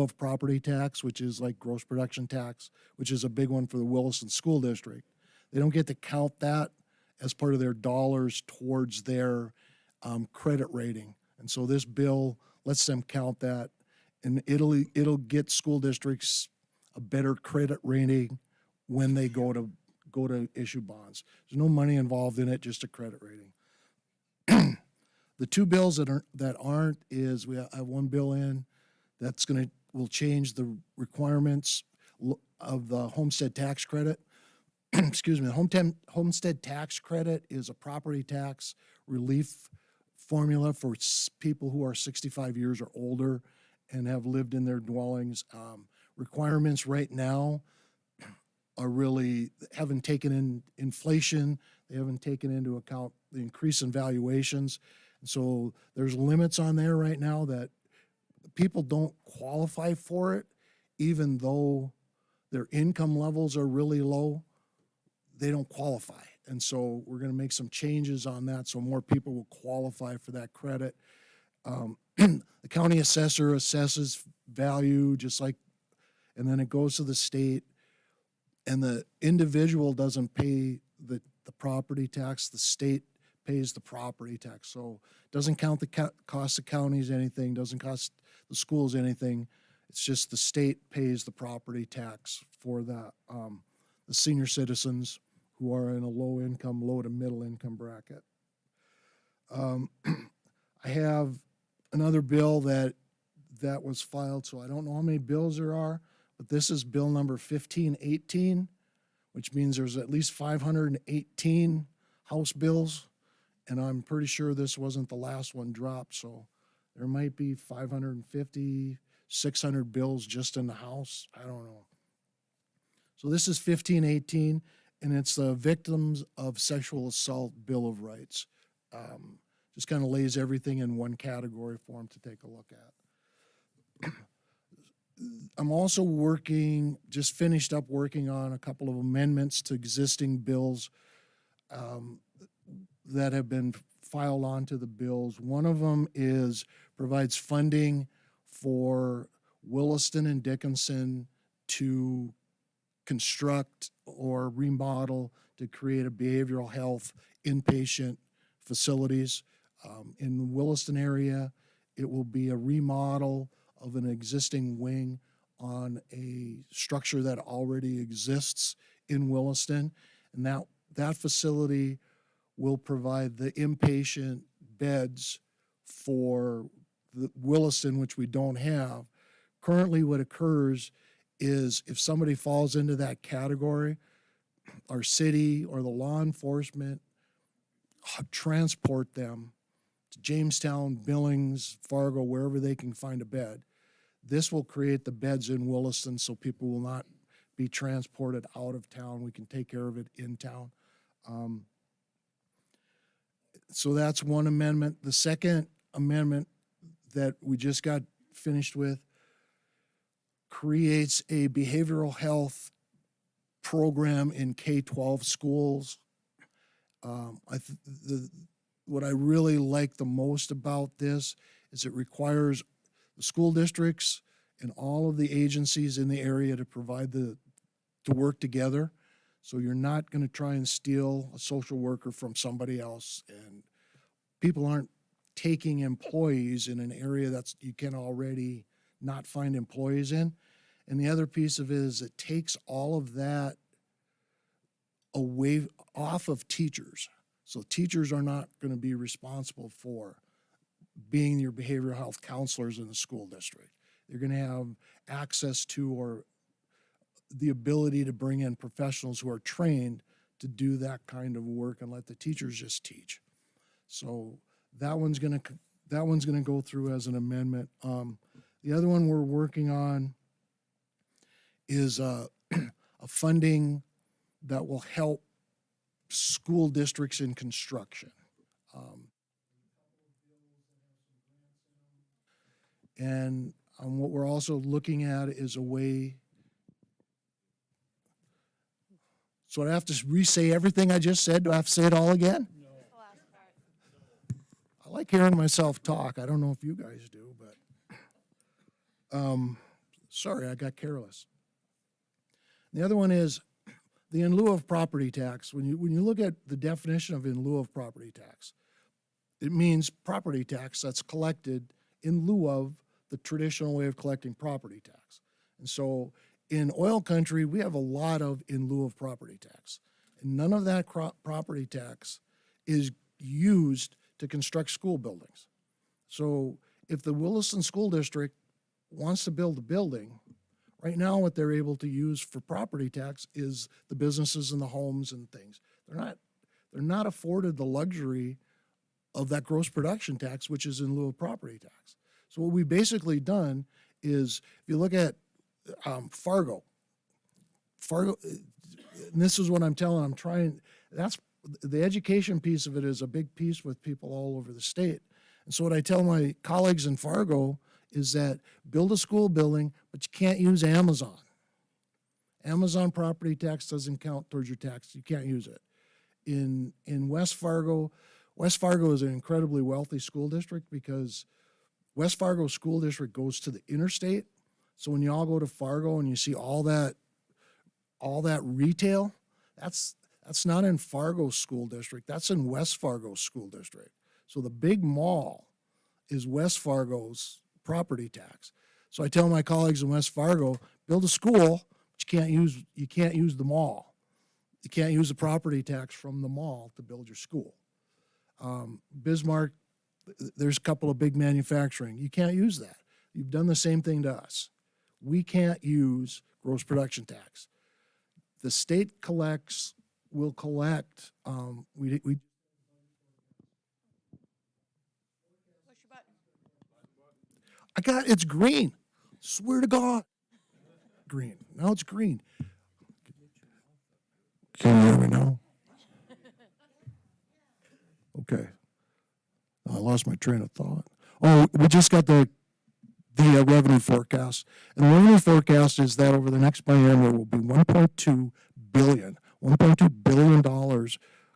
of property tax, which is like gross production tax, which is a big one for the Williston School District, they don't get to count that as part of their dollars towards their credit rating. And so this bill lets them count that, and it'll get school districts a better credit rating when they go to issue bonds. There's no money involved in it, just a credit rating. The two bills that aren't is we have one bill in that's will change the requirements of the homestead tax credit. Excuse me, the homestead tax credit is a property tax relief formula for people who are 65 years or older and have lived in their dwellings. Requirements right now are really haven't taken in inflation. They haven't taken into account the increase in valuations. And so there's limits on there right now that people don't qualify for it, even though their income levels are really low. They don't qualify. And so we're going to make some changes on that so more people will qualify for that credit. The county assessor assesses value just like, and then it goes to the state, and the individual doesn't pay the property tax. The state pays the property tax. So it doesn't count the cost of counties anything, doesn't cost the schools anything. It's just the state pays the property tax for the senior citizens who are in a low to middle income bracket. I have another bill that was filed, so I don't know how many bills there are, but this is bill number 1518, which means there's at least 518 House bills, and I'm pretty sure this wasn't the last one dropped, so there might be 550, 600 bills just in the House. I don't know. So this is 1518, and it's the Victims of Sexual Assault Bill of Rights. Just kind of lays everything in one category for them to take a look at. I'm also just finished up working on a couple of amendments to existing bills that have been filed onto the bills. One of them provides funding for Williston and Dickinson to construct or remodel to create a behavioral health inpatient facilities. In the Williston area, it will be a remodel of an existing wing on a structure that already exists in Williston. And that facility will provide the inpatient beds for the Williston, which we don't have. Currently, what occurs is if somebody falls into that category, our city or the law enforcement transport them to Jamestown, Billings, Fargo, wherever they can find a bed. This will create the beds in Williston so people will not be transported out of town. We can take care of it in town. So that's one amendment. The second amendment that we just got finished with creates a behavioral health program in K-12 schools. What I really like the most about this is it requires the school districts and all of the agencies in the area to provide to work together. So you're not going to try and steal a social worker from somebody else, and people aren't taking employees in an area that you can already not find employees in. And the other piece of it is it takes all of that off of teachers. So teachers are not going to be responsible for being your behavioral health counselors in the school district. They're going to have access to or the ability to bring in professionals who are trained to do that kind of work and let the teachers just teach. So that one's gonna go through as an amendment. The other one we're working on is a funding that will help school districts in construction. And what we're also looking at is a way. So I have to re-say everything I just said? Do I have to say it all again? No. I like hearing myself talk. I don't know if you guys do, but sorry, I got careless. The other one is the in lieu of property tax. When you look at the definition of in lieu of property tax, it means property tax that's collected in lieu of the traditional way of collecting property tax. And so in oil country, we have a lot of in lieu of property tax. And none of that property tax is used to construct school buildings. So if the Williston School District wants to build a building, right now what they're able to use for property tax is the businesses and the homes and things. They're not afforded the luxury of that gross production tax, which is in lieu of property tax. So what we've basically done is, if you look at Fargo, and this is what I'm telling, that's the education piece of it is a big piece with people all over the state. And so what I tell my colleagues in Fargo is that build a school building, but you can't use Amazon. Amazon property tax doesn't count towards your tax. You can't use it. In West Fargo is an incredibly wealthy school district because West Fargo School District goes to the interstate. So when you all go to Fargo and you see all that retail, that's not in Fargo School District. That's in West Fargo School District. So the big mall is West Fargo's property tax. So I tell my colleagues in West Fargo, build a school, but you can't use the mall. You can't use the property tax from the mall to build your school. Bismarck, there's a couple of big manufacturing. You can't use that. You've done the same thing to us. We can't use gross production tax. The state will collect,
Push your button.
it's green. Swear to God. Green. Now it's green. Can you hear me now? Okay. I lost my train of thought. Oh, we just got the revenue forecast. And the revenue forecast is that over the next biennium will be $1.2 billion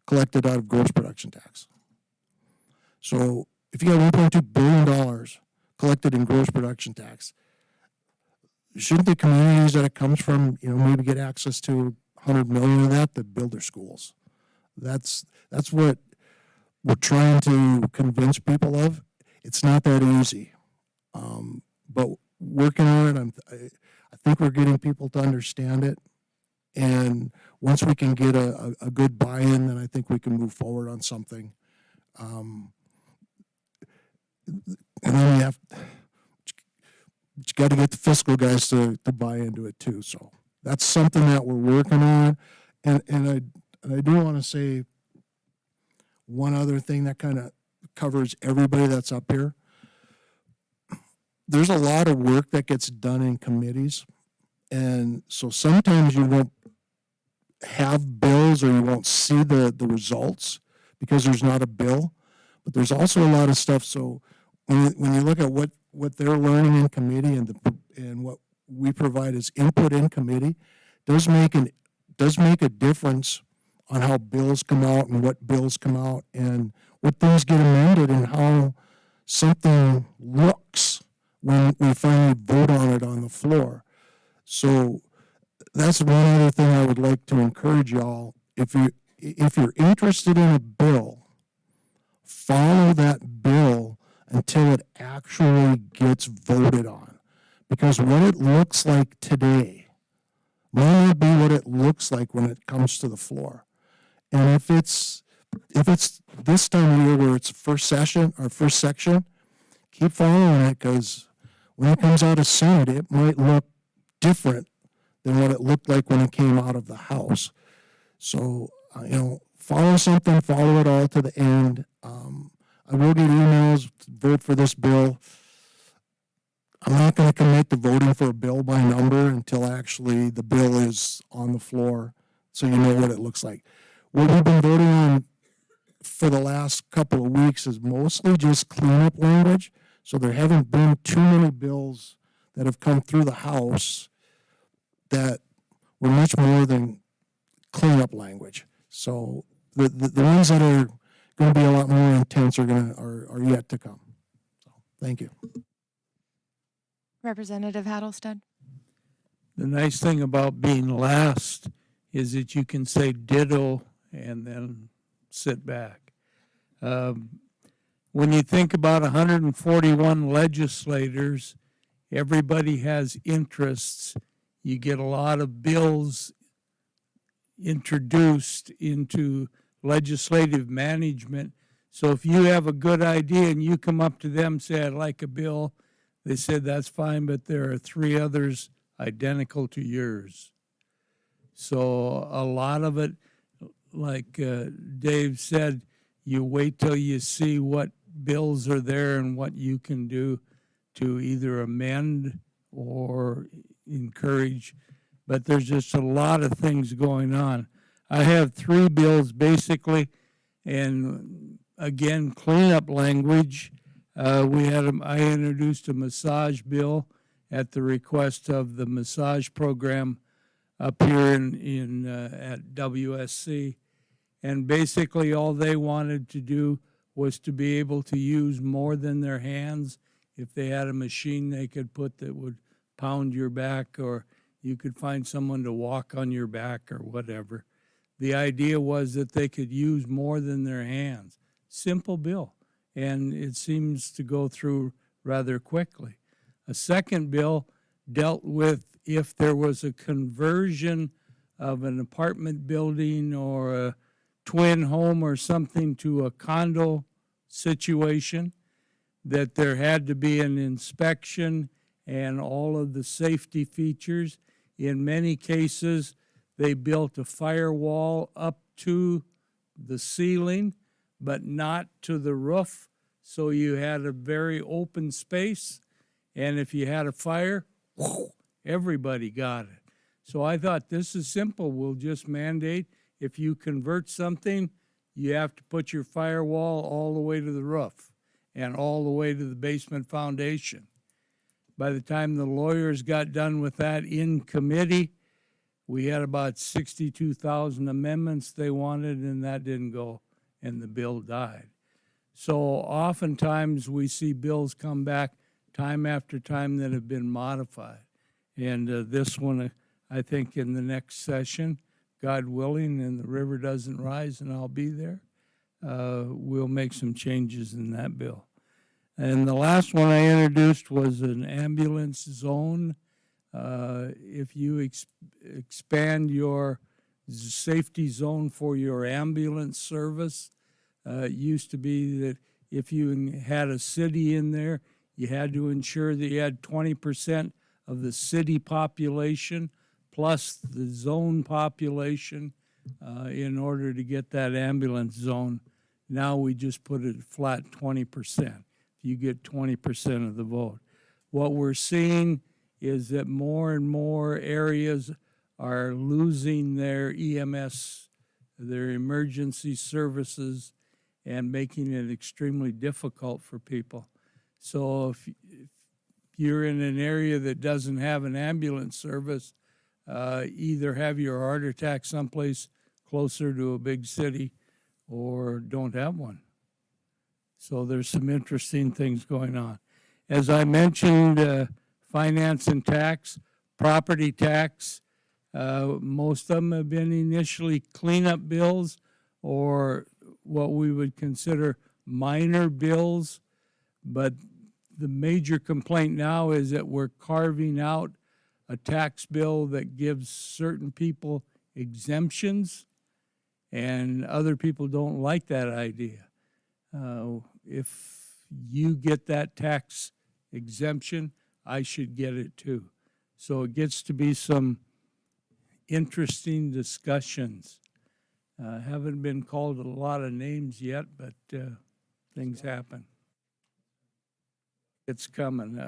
collected out of gross production tax. So if you have $1.2 billion collected in gross production tax, shouldn't the communities that it comes from, maybe get access to $100 million of that to build their schools? That's what we're trying to convince people of. It's not that easy, but working on it, I think we're getting people to understand it. And once we can get a good buy-in, then I think we can move forward on something. And then you got to get the fiscal guys to buy into it too. So that's something that we're working on. And I do want to say one other thing that kind of covers everybody that's up here. There's a lot of work that gets done in committees. And so sometimes you won't have bills or you won't see the results because there's not a bill. But there's also a lot of stuff. So when you look at what they're learning in committee and what we provide as input in committee, does make a difference on how bills come out and what bills come out and what things get amended and how something looks when we finally vote on it on the floor. So that's one other thing I would like to encourage y'all. If you're interested in a bill, follow that bill until it actually gets voted on. Because what it looks like today might not be what it looks like when it comes to the floor. And if it's this time of year where it's first section, keep following it, because when it comes out of Senate, it might look different than what it looked like when it came out of the House. So, follow something, follow it all to the end. I will get emails, vote for this bill. I'm not going to commit to voting for a bill by number until actually the bill is on the floor, so you know what it looks like. What we've been voting on for the last couple of weeks is mostly just cleanup language. So there haven't been too many bills that have come through the House that were much more than cleanup language. So the ones that are going to be a lot more intense are yet to come. So thank you.
Representative Hattlestead.
The nice thing about being last is that you can say ditto and then sit back. When you think about 141 legislators, everybody has interests. You get a lot of bills introduced into legislative management. So if you have a good idea and you come up to them and say, I'd like a bill, they said, that's fine, but there are 3 others identical to yours. So a lot of it, like Dave said, you wait till you see what bills are there and what you can do to either amend or encourage. But there's just a lot of things going on. I have 3 bills basically, and again, cleanup language. I introduced a massage bill at the request of the massage program up here at WSC. And basically all they wanted to do was to be able to use more than their hands. If they had a machine they could put that would pound your back, or you could find someone to walk on your back or whatever. The idea was that they could use more than their hands. Simple bill, and it seems to go through rather quickly. A second bill dealt with if there was a conversion of an apartment building or a twin home or something to a condo situation, that there had to be an inspection and all of the safety features. In many cases, they built a firewall up to the ceiling, but not to the roof. So you had a very open space, and if you had a fire, everybody got it. So I thought, this is simple. We'll just mandate if you convert something, you have to put your firewall all the way to the roof and all the way to the basement foundation. By the time the lawyers got done with that in committee, we had about 62,000 amendments they wanted, and that didn't go, and the bill died. So oftentimes we see bills come back time after time that have been modified. And this one, I think in the next session, God willing, and the river doesn't rise and I'll be there, we'll make some changes in that bill. And the last one I introduced was an ambulance zone. If you expand your safety zone for your ambulance service, it used to be that if you had a city in there, you had to ensure that you had 20% of the city population plus the zone population in order to get that ambulance zone. Now we just put it flat 20%. You get 20% of the vote. What we're seeing is that more and more areas are losing their EMS, their emergency services, and making it extremely difficult for people. So if you're in an area that doesn't have an ambulance service, either have your heart attack someplace closer to a big city or don't have one. So there's some interesting things going on. As I mentioned, finance and tax, property tax, most of them have been initially cleanup bills or what we would consider minor bills, but the major complaint now is that we're carving out a tax bill that gives certain people exemptions, and other people don't like that idea. If you get that tax exemption, I should get it too. So it gets to be some interesting discussions. Haven't been called a lot of names yet, but things happen. It's coming.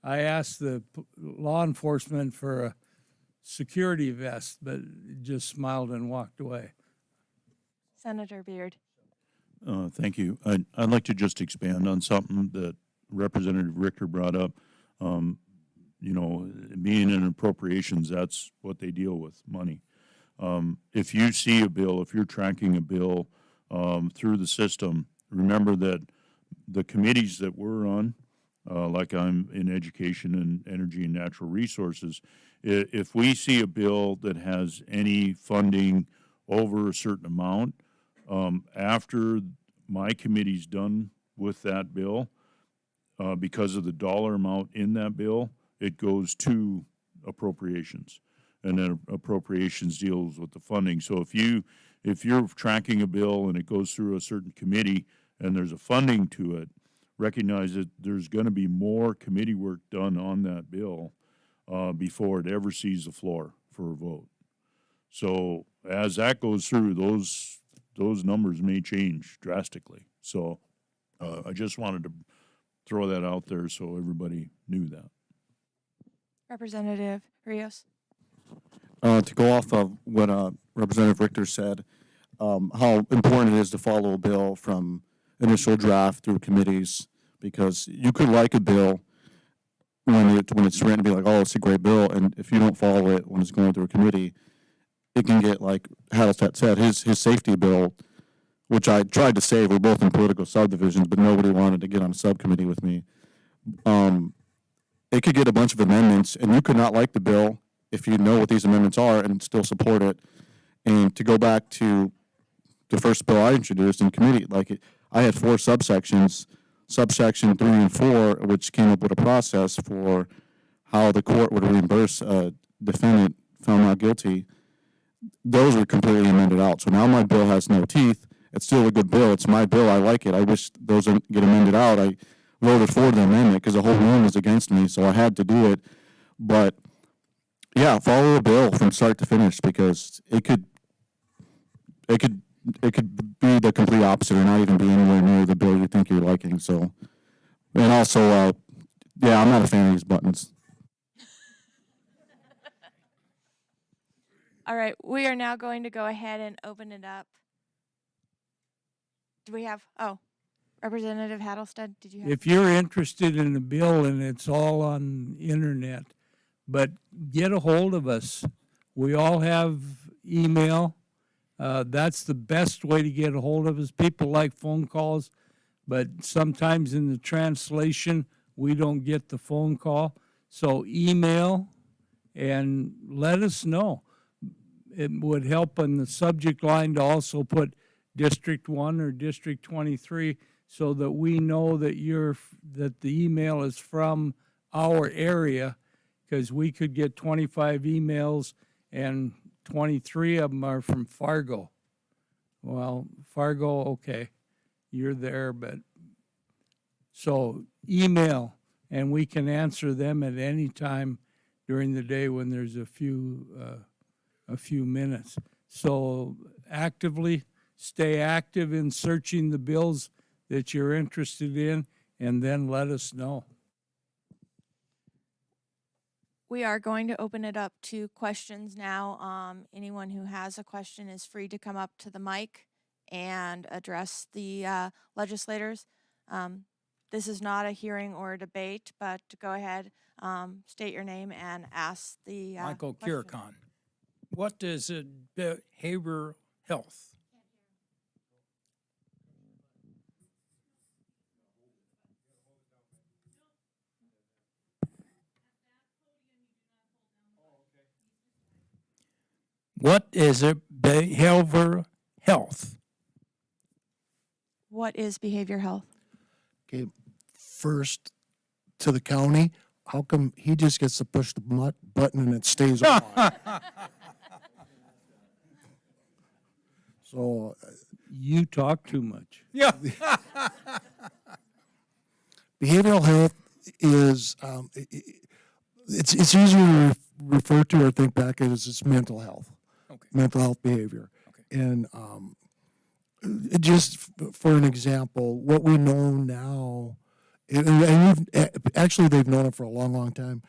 I asked the law enforcement for a security vest, but just smiled and walked away.
Senator Beard.
Thank you. I'd like to just expand on something that Representative Richter brought up. You know, being in appropriations, that's what they deal with, money. If you see a bill, if you're tracking a bill through the system, remember that the committees that we're on, like I'm in education and energy and natural resources, if we see a bill that has any funding over a certain amount, after my committee's done with that bill, because of the dollar amount in that bill, it goes to appropriations. And then appropriations deals with the funding. So if you're tracking a bill and it goes through a certain committee and there's a funding to it, recognize that there's going to be more committee work done on that bill before it ever sees the floor for a vote. So as that goes through, those numbers may change drastically. So I just wanted to throw that out there so everybody knew that.
Representative Rios.
To go off of what Representative Richter said, how important it is to follow a bill from initial draft through committees, because you could like a bill when it's written to be like, oh, it's a great bill, and if you don't follow it when it's going through a committee, it can get like Hadelstedt said, his safety bill, which I tried to save. We're both in political subdivisions, but nobody wanted to get on a subcommittee with me. It could get a bunch of amendments, and you could not like the bill if you know what these amendments are and still support it. And to go back to the first bill I introduced in committee, I had 4 subsections, subsection 3 and 4, which came up with a process for how the court would reimburse a defendant found not guilty. Those were completely amended out. So now my bill has no teeth. It's still a good bill. It's my bill. I like it. I wish those get amended out. I voted for the amendment because the whole room was against me, so I had to do it. But yeah, follow a bill from start to finish, because it could be the complete opposite or not even be anywhere near the bill you think you're liking. So, and also, yeah, I'm not a fan of these buttons.
All right, we are now going to go ahead and open it up. Do we have, Representative Hadelstedt, did you have?
If you're interested in the bill, and it's all on internet, but get a hold of us. We all have email. That's the best way to get a hold of us. People like phone calls, but sometimes in the translation, we don't get the phone call. So email and let us know. It would help on the subject line to also put District 1 or District 23, so that we know that that the email is from our area, because we could get 25 emails and 23 of them are from Fargo. Well, Fargo, okay, you're there, but so email, and we can answer them at any time during the day when there's a few minutes. So stay active in searching the bills that you're interested in, and then let us know.
We are going to open it up to questions now. Anyone who has a question is free to come up to the mic and address the legislators. This is not a hearing or a debate, but go ahead, state your name and ask the
Michael
question.
𝐘𝐄𝐀. What is behavioral health? What is behavioral health?
What is behavior health?
Okay, first to the county, how come he just gets to push the button and it stays on? So,
You talk too much.
Yeah.
behavioral health is, it's easier to refer to or think back as it's mental health,
Okay.
mental health behavior.
Okay.
And just for an example, what we know now, actually they've known it for a long, long time.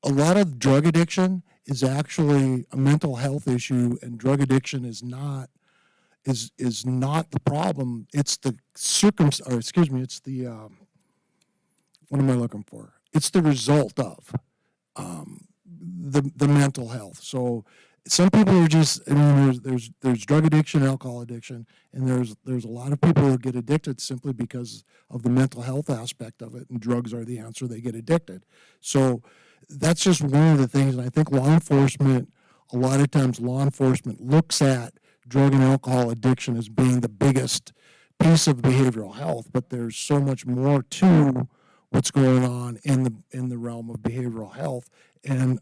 A lot of drug addiction is actually a mental health issue, and drug addiction is not the problem. It's the it's the what am I looking for? It's the result of the mental health. So some people are just, I mean, there's drug addiction, alcohol addiction, and there's a lot of people who get addicted simply because of the mental health aspect of it, and drugs are the answer. They get addicted. So that's just one of the things, and I think law enforcement, a lot of times law enforcement looks at drug and alcohol addiction as being the biggest piece of behavioral health, but there's so much more to what's going on in the realm of behavioral health. And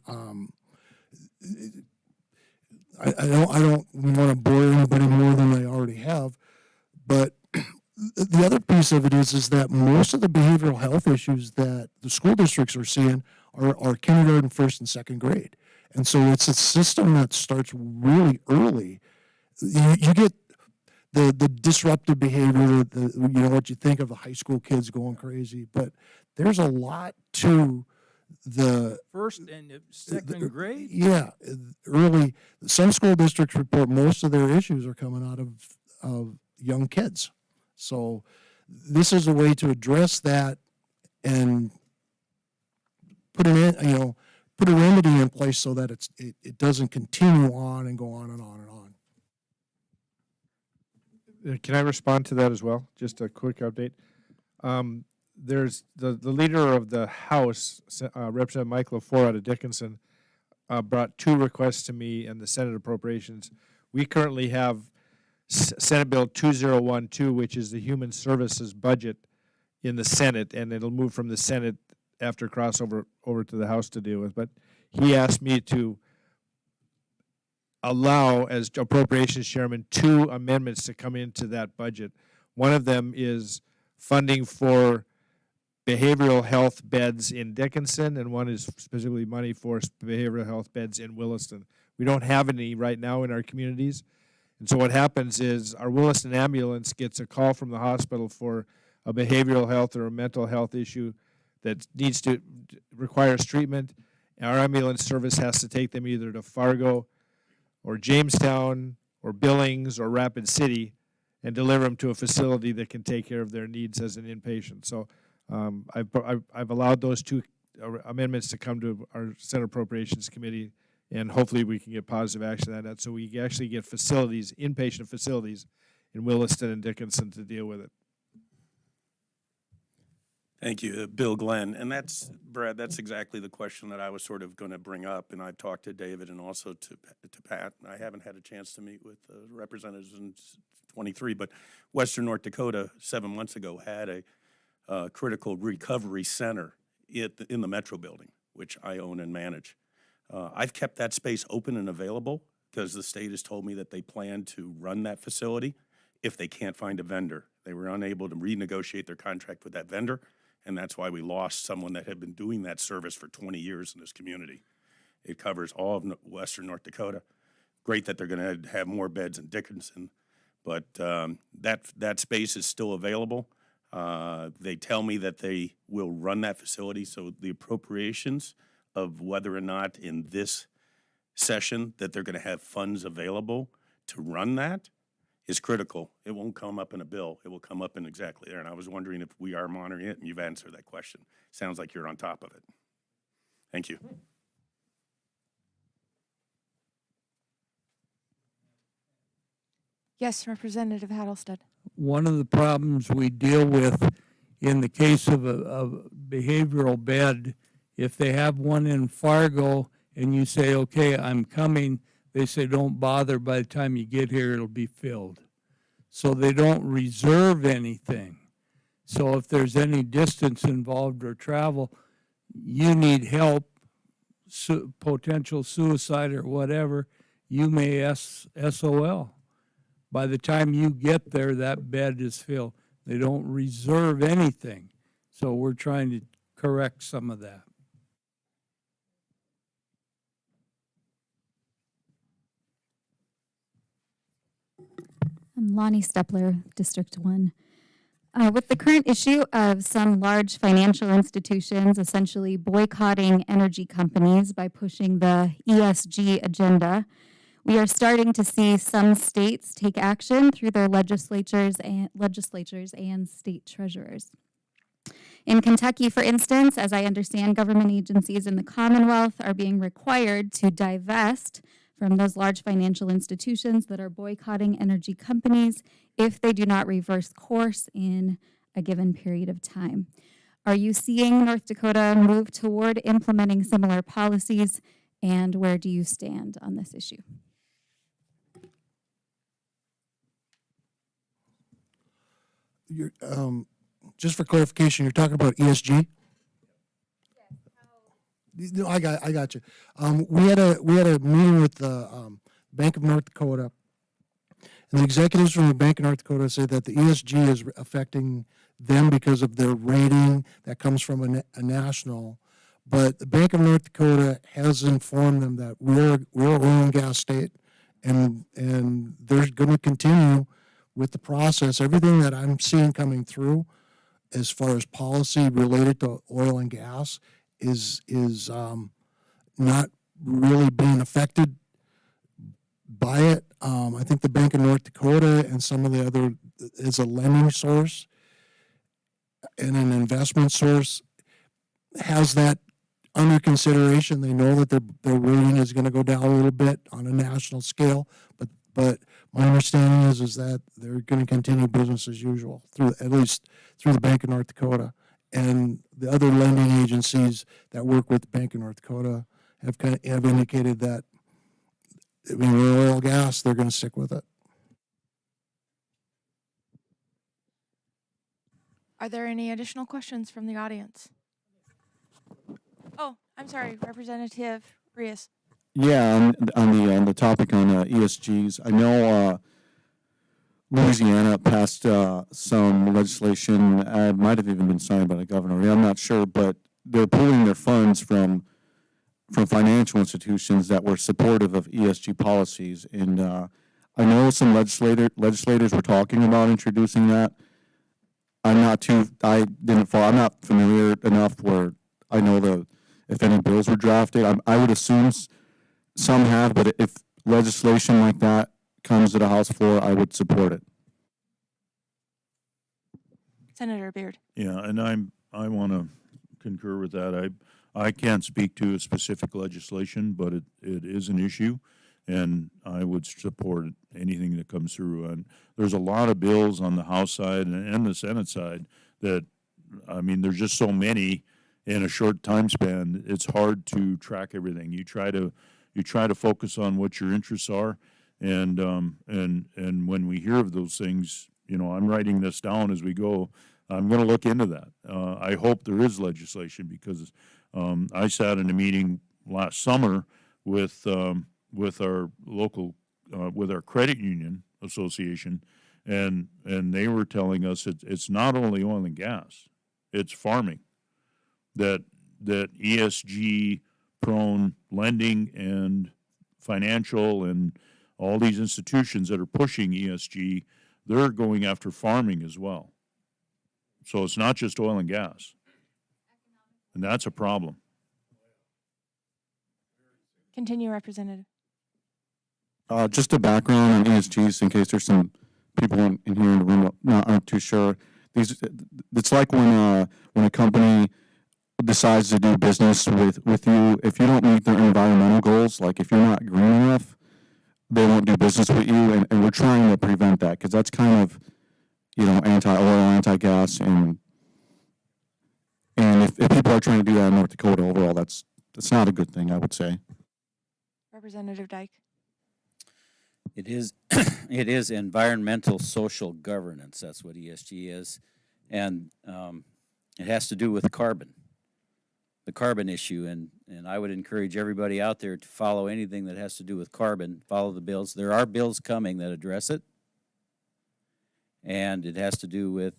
I don't want to bore anybody more than they already have, but the other piece of it is that most of the behavioral health issues that the school districts are seeing are kindergarten, first and second grade. And so it's a system that starts really early. You get the disruptive behavior, what you think of the high school kids going crazy, but there's a lot to the
First and second grade?
yeah, early. Some school districts report most of their issues are coming out of young kids. So this is a way to address that and put a remedy in place so that it doesn't continue on and go on and on and on.
Can I respond to that as well? Just a quick update. There's the leader of the House, Representative Michael LaFleur out of Dickinson, brought 2 requests to me and the Senate Appropriations. We currently have Senate Bill 2012, which is the Human Services budget in the Senate, and it'll move from the Senate after crossover over to the House to deal with. But he asked me to allow, as Appropriations Chairman, 2 amendments to come into that budget. One of them is funding for behavioral health beds in Dickinson, and one is specifically money for behavioral health beds in Williston. We don't have any right now in our communities. And so what happens is our Williston ambulance gets a call from the hospital for a behavioral health or a mental health issue that requires treatment. Our ambulance service has to take them either to Fargo or Jamestown or Billings or Rapid City and deliver them to a facility that can take care of their needs as an inpatient. So I've allowed those 2 amendments to come to our Senate Appropriations Committee, and hopefully we can get positive action on that so we actually get facilities, inpatient facilities in Williston and Dickinson to deal with it.
Thank you, Bill Glenn. And that's, Brad, that's exactly the question that I was sort of going to bring up. And I've talked to David and also to Pat. I haven't had a chance to meet with representatives in 23, but Western North Dakota 7 months ago had a critical recovery center in the Metro building, which I own and manage. I've kept that space open and available because the state has told me that they plan to run that facility if they can't find a vendor. They were unable to renegotiate their contract with that vendor, and that's why we lost someone that had been doing that service for 20 years in this community. It covers all of Western North Dakota. Great that they're going to have more beds in Dickinson, but that space is still available. They tell me that they will run that facility, so the appropriations of whether or not in this session that they're going to have funds available to run that is critical. It won't come up in a bill. It will come up in exactly there. And I was wondering if we are monitoring it, and you've answered that question. Sounds like you're on top of it. Thank you.
Yes, Representative Hattlestead.
One of the problems we deal with in the case of a behavioral bed, if they have one in Fargo and you say, okay, I'm coming, they say, don't bother, by the time you get here, it'll be filled. So they don't reserve anything. So if there's any distance involved or travel, you need help, potential suicide or whatever, you may SOL. By the time you get there, that bed is filled. They don't reserve anything. So we're trying to correct some of that.
I'm Lonnie Stepler, District 1. With the current issue of some large financial institutions essentially boycotting energy companies by pushing the ESG agenda, we are starting to see some states take action through their legislatures and state treasurers. In Kentucky, for instance, as I understand, government agencies in the Commonwealth are being required to divest from those large financial institutions that are boycotting energy companies if they do not reverse course in a given period of time. Are you seeing North Dakota move toward implementing similar policies, and where do you stand on this issue?
You're, just for clarification, you're talking about ESG? No, I got you. We had a meeting with the Bank of North Dakota, and the executives from the Bank of North Dakota said that the ESG is affecting them because of their rating that comes from a national. But the Bank of North Dakota has informed them that we're an oil and gas state, and they're going to continue with the process. Everything that I'm seeing coming through, as far as policy related to oil and gas, is not really being affected by it. I think the Bank of North Dakota and some of the other, is a lending source and an investment source, has that under consideration. They know that their rating is going to go down a little bit on a national scale, but my understanding is that they're going to continue business as usual, at least through the Bank of North Dakota. And the other lending agencies that work with the Bank of North Dakota have indicated that, I mean, oil and gas, they're going to stick with it.
Are there any additional questions from the audience? Oh, I'm sorry, Representative Rios.
Yeah, on the topic on ESGs, I know Louisiana passed some legislation. It might have even been signed by the governor. I'm not sure, but they're pulling their funds from financial institutions that were supportive of ESG policies. And I know some legislators were talking about introducing that. I'm not familiar enough where I know if any bills were drafted. I would assume some have, but if legislation like that comes to the House floor, I would support it.
Senator Beard.
Yeah, and I want to concur with that. I can't speak to a specific legislation, but it is an issue, and I would support anything that comes through. And there's a lot of bills on the House side and the Senate side that, I mean, there's just so many in a short time span. It's hard to track everything. You try to focus on what your interests are, and when we hear of those things, you know, I'm writing this down as we go. I'm going to look into that. I hope there is legislation, because I sat in a meeting last summer with our local with our credit union association, and they were telling us it's not only oil and gas, it's farming. That ESG prone lending and financial and all these institutions that are pushing ESG, they're going after farming as well. So it's not just oil and gas. And that's a problem.
Continue, Representative.
Just a background on ESGs, in case there's some people in here in the room that aren't too sure. It's like when a company decides to do business with you, if you don't meet their environmental goals, like if you're not green enough, they won't do business with you, and we're trying to prevent that, because that's kind of, you know, anti-oil, anti-gas, and if people are trying to do that in North Dakota overall, that's not a good thing, I would say.
Representative Dyke.
It is it is environmental social governance. That's what ESG is, and it has to do with carbon, the carbon issue, and I would encourage everybody out there to follow anything that has to do with carbon. Follow the bills. There are bills coming that address it, and it has to do with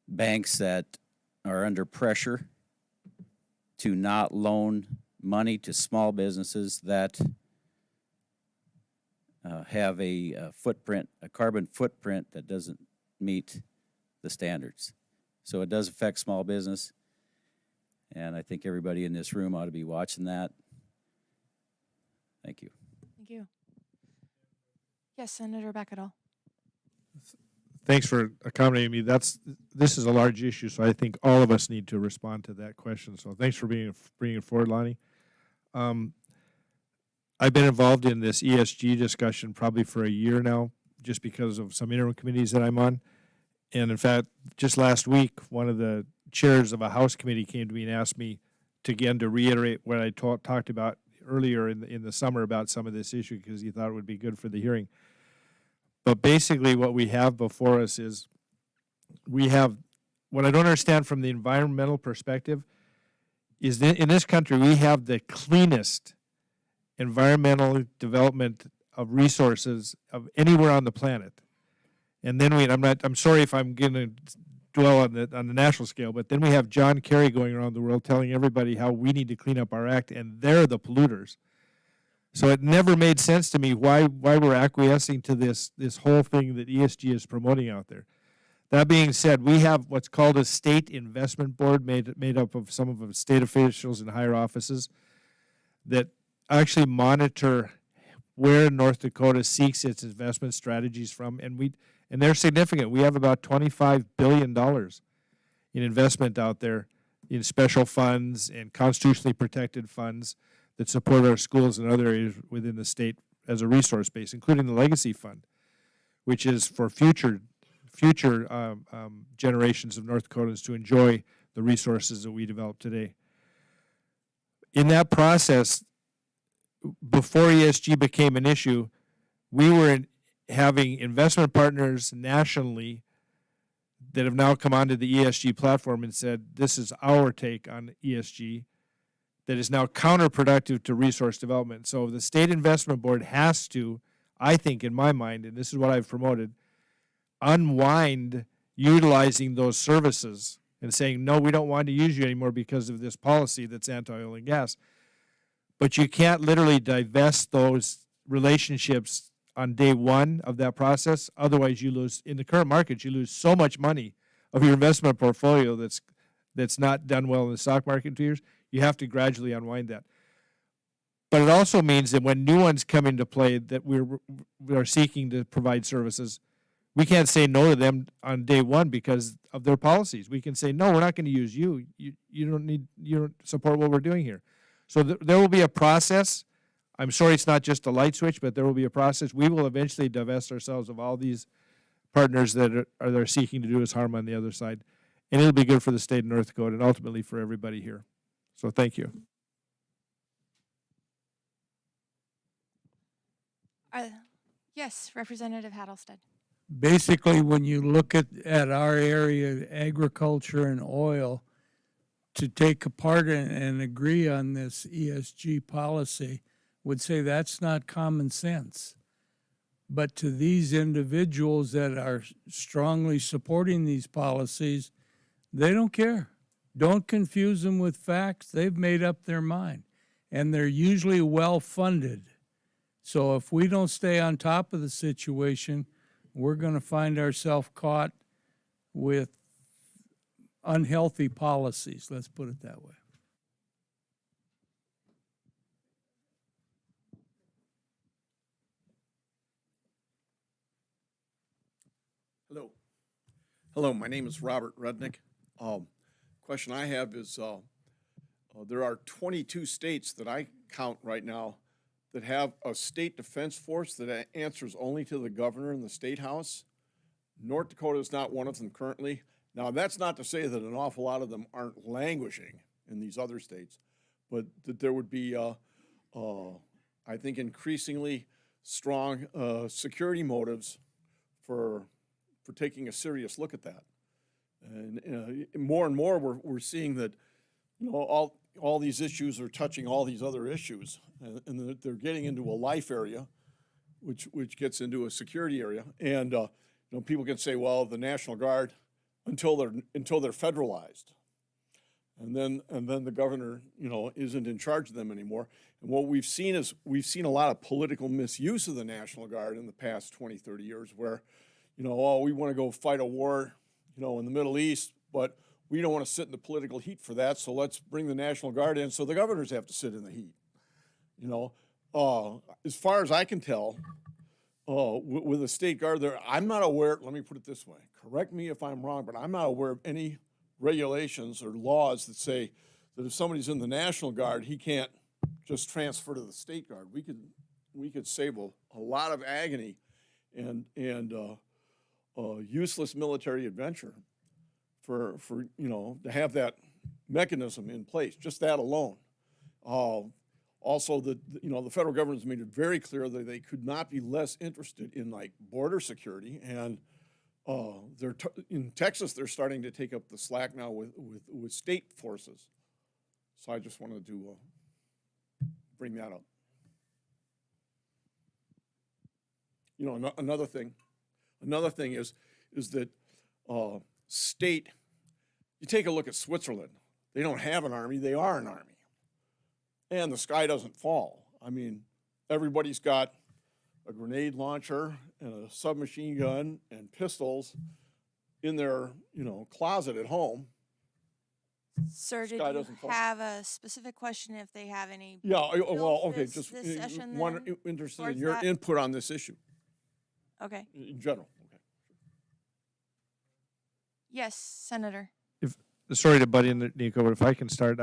banks that are under pressure to not loan money to small businesses that have a footprint, a carbon footprint that doesn't meet the standards. So it does affect small business, and I think everybody in this room ought to be watching that. Thank you.
Thank you. Yes, Senator Beckedahl.
Thanks for accommodating me. This is a large issue, so I think all of us need to respond to that question. So thanks for bringing it forward, Lonnie. I've been involved in this ESG discussion probably for a year now, just because of some interim committees that I'm on. And in fact, just last week, one of the chairs of a House committee came to me and asked me to reiterate what I talked about earlier in the summer about some of this issue, because he thought it would be good for the hearing. But basically what we have before us is what I don't understand from the environmental perspective is that in this country we have the cleanest environmental development of resources of anywhere on the planet. And then I'm sorry if I'm going to dwell on the national scale, but then we have John Kerry going around the world telling everybody how we need to clean up our act, and they're the polluters. So it never made sense to me why we're acquiescing to this whole thing that ESG is promoting out there. That being said, we have what's called a state investment board made up of some of the state officials in higher offices that actually monitor where North Dakota seeks its investment strategies from, and they're significant. We have about $25 billion in investment out there in special funds and constitutionally protected funds that support our schools and other areas within the state as a resource base, including the Legacy Fund, which is for future generations of North Dakotans to enjoy the resources that we develop today. In that process, before ESG became an issue, we were having investment partners nationally that have now come onto the ESG platform and said, this is our take on ESG, that is now counterproductive to resource development. So the State Investment Board has to, I think in my mind, and this is what I've promoted, unwind utilizing those services and saying, no, we don't want to use you anymore because of this policy that's anti-oil and gas. But you can't literally divest those relationships on day one of that process. Otherwise, you lose, in the current market, you lose so much money of your investment portfolio that's not done well in the stock market in 2 years. You have to gradually unwind that. But it also means that when new ones come into play that we are seeking to provide services, we can't say no to them on day one because of their policies. We can say, no, we're not going to use you. You don't support what we're doing here. So there will be a process. I'm sorry it's not just a light switch, but there will be a process. We will eventually divest ourselves of all these partners that are seeking to do us harm on the other side. And it'll be good for the state of North Dakota and ultimately for everybody here. So thank you.
Yes, Representative Hattlestead.
Basically, when you look at our area, agriculture and oil, to take apart and agree on this ESG policy would say that's not common sense. But to these individuals that are strongly supporting these policies, they don't care. Don't confuse them with facts. They've made up their mind, and they're usually well-funded. So if we don't stay on top of the situation, we're going to find ourselves caught with unhealthy policies, let's put it that way.
Hello. Hello, my name is Robert Rudnick. Question I have is, there are 22 states that I count right now that have a state defense force that answers only to the governor and the state house. North Dakota is not one of them currently. Now, that's not to say that an awful lot of them aren't languishing in these other states, but that there would be, I think, increasingly strong security motives for taking a serious look at that. And more and more, we're seeing that, you know, all these issues are touching all these other issues, and they're getting into a life area, which gets into a security area. And you know, people can say, well, the National Guard, until they're federalized. and then the governor, you know, isn't in charge of them anymore. And what we've seen is a lot of political misuse of the National Guard in the past 20, 30 years where, you know, oh, we want to go fight a war, you know, in the Middle East, but we don't want to sit in the political heat for that, so let's bring the National Guard in so the governors have to sit in the heat. You know, as far as I can tell, with the state guard there, I'm not aware, let me put it this way, correct me if I'm wrong, but I'm not aware of any regulations or laws that say that if somebody's in the National Guard, he can't just transfer to the state guard. We could save a lot of agony and useless military adventure for you know, to have that mechanism in place, just that alone. Also, you know, the federal government has made it very clear that they could not be less interested in like border security, and in Texas they're starting to take up the slack now with state forces. So I just wanted to bring that up. You know, another thing is that state. You take a look at Switzerland. They don't have an army; they are an army. And the sky doesn't fall. I mean, everybody's got a grenade launcher and a submachine gun and pistols in their, you know, closet at home.
Sir, did
Sky
you
doesn't fall.
have a specific question if they have any?
Yeah, well, okay,
this-
just
this session
interested in
towards
your
that?
input on this issue
Okay.
in general. Okay.
Yes, Senator.
Sorry to butt in, Nico, but if I can start,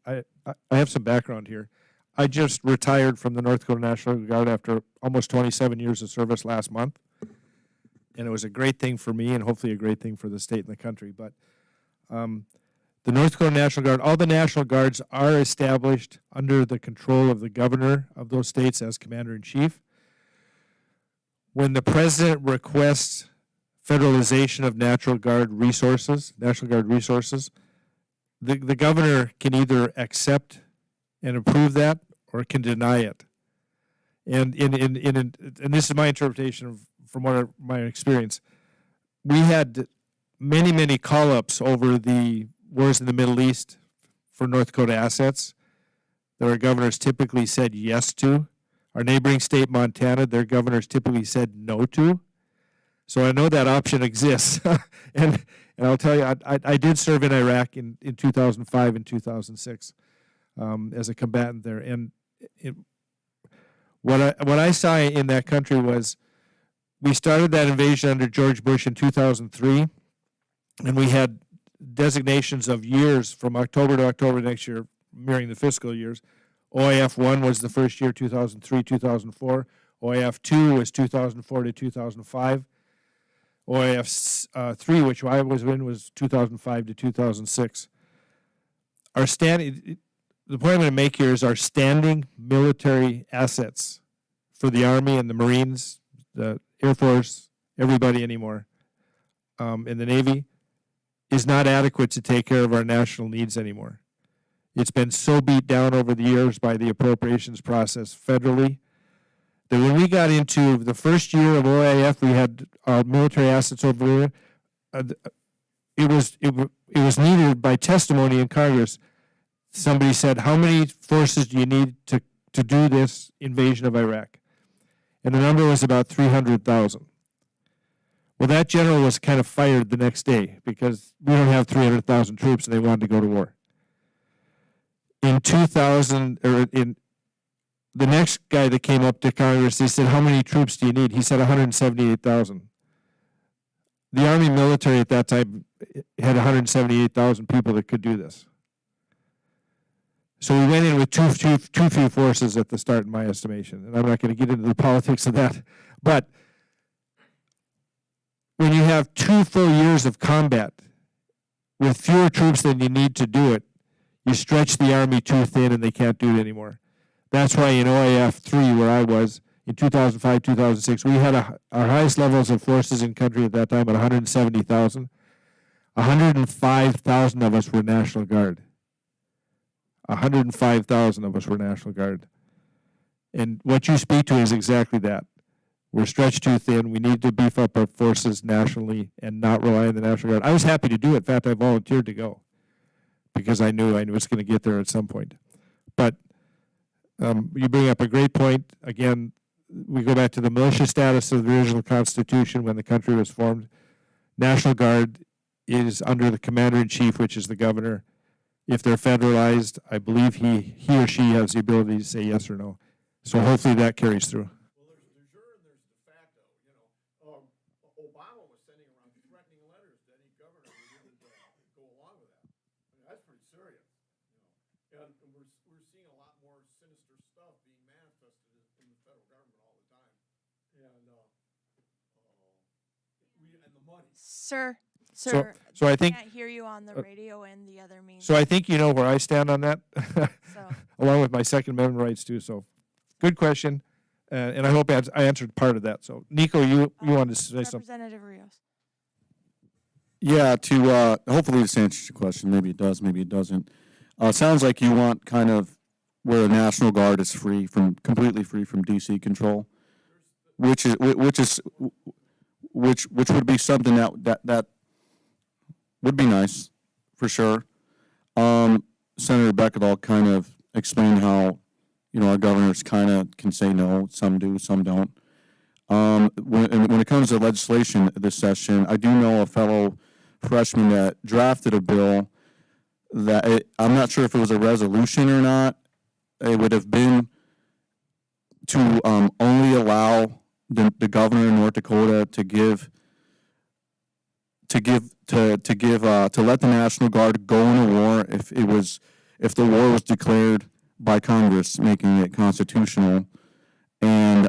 I have some background here. I just retired from the North Dakota National Guard after almost 27 years of service last month, and it was a great thing for me and hopefully a great thing for the state and the country. But the North Dakota National Guard, all the National Guards are established under the control of the governor of those states as commander-in-chief. When the president requests federalization of National Guard resources, the governor can either accept and approve that or can deny it. And and this is my interpretation from my experience. We had many call-ups over the wars in the Middle East for North Dakota assets that our governors typically said yes to. Our neighboring state, Montana, their governors typically said no to. So I know that option exists. and I'll tell you, I did serve in Iraq in 2005 and 2006 as a combatant there. And what I saw in that country was we started that invasion under George Bush in 2003, and we had designations of years from October to October next year, mirroring the fiscal years. OIF 1 was the first year, 2003, 2004. OIF 2 was 2004 to 2005. OIF 3, which I was in, was 2005 to 2006. The point I'm going to make here is our standing military assets for the Army and the Marines, the Air Force, everybody anymore, in the Navy, is not adequate to take care of our national needs anymore. It's been so beat down over the years by the appropriations process federally that when we got into the first year of OIF, we had our military assets over there. It was needed by testimony in Congress. Somebody said, how many forces do you need to do this invasion of Iraq? And the number was about 300,000. Well, that general was kind of fired the next day because we don't have 300,000 troops and they wanted to go to war. In 2000, the next guy that came up to Congress, they said, how many troops do you need? He said 178,000. The Army military at that time had 178,000 people that could do this. So we went in with too few forces at the start, in my estimation. And I'm not going to get into the politics of that. But when you have 2 full years of combat with fewer troops than you need to do it, you stretch the Army too thin and they can't do it anymore. That's why in OIF 3, where I was, in 2005, 2006, we had our highest levels of forces in country at that time at 170,000. 105,000 of us were National Guard. 105,000 of us were National Guard. And what you speak to is exactly that. We're stretched too thin. We need to beef up our forces nationally and not rely on the National Guard. I was happy to do it. In fact, I volunteered to go. because I knew I was going to get there at some point. But you bring up a great point. Again, we go back to the militia status of the original Constitution when the country was formed. National Guard is under the Commander-in-Chief, which is the governor. If they're federalized, I believe he or she has the ability to say yes or no. So hopefully that carries through.
Well, there's de jure and there's de facto, you know. Obama was sending around threatening letters to any governor who didn't go along with that. I mean, that's pretty serious, you know. And we're seeing a lot more sinister stuff being manifested in the federal government all the time. And the money.
Sir,
So I think
can't hear you on the radio and the other means.
so I think you know where I stand on that,
So,
along with my Second Amendment rights too. So, good question, and I hope I answered part of that. So, Nico, you wanted to say something?
Representative Rios.
Yeah, to hopefully this answers your question. Maybe it does, maybe it doesn't. Sounds like you want kind of where the National Guard is completely free from DC control, which would be something that would be nice, for sure. Senator Beckedahl kind of explained how, our governors kind of can say no, some do, some don't. When it comes to legislation this session, I do know a fellow freshman that drafted a bill that I'm not sure if it was a resolution or not. It would have been to only allow the governor of North Dakota to let the National Guard go in a war if the war was declared by Congress, making it constitutional. And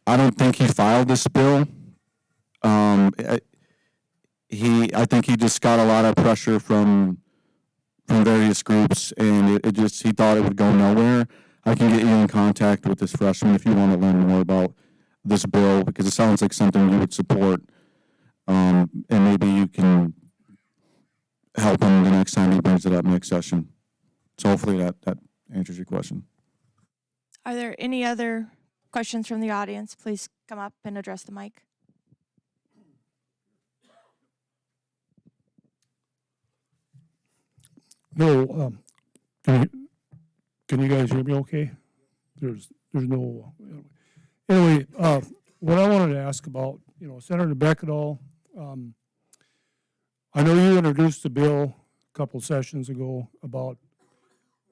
I don't think he filed this bill. I think he just got a lot of pressure from various groups, and he thought it would go nowhere. I can get you in contact with this freshman if you want to learn more about this bill, because it sounds like something you would support, and maybe you can help him the next time he brings it up next session. So hopefully that answers your question.
Are there any other questions from the audience? Please come up and address the mic.
No, can you guys hear me okay? There's no, anyway, what I wanted to ask about, Senator Beckedahl, I know you introduced the bill a couple sessions ago about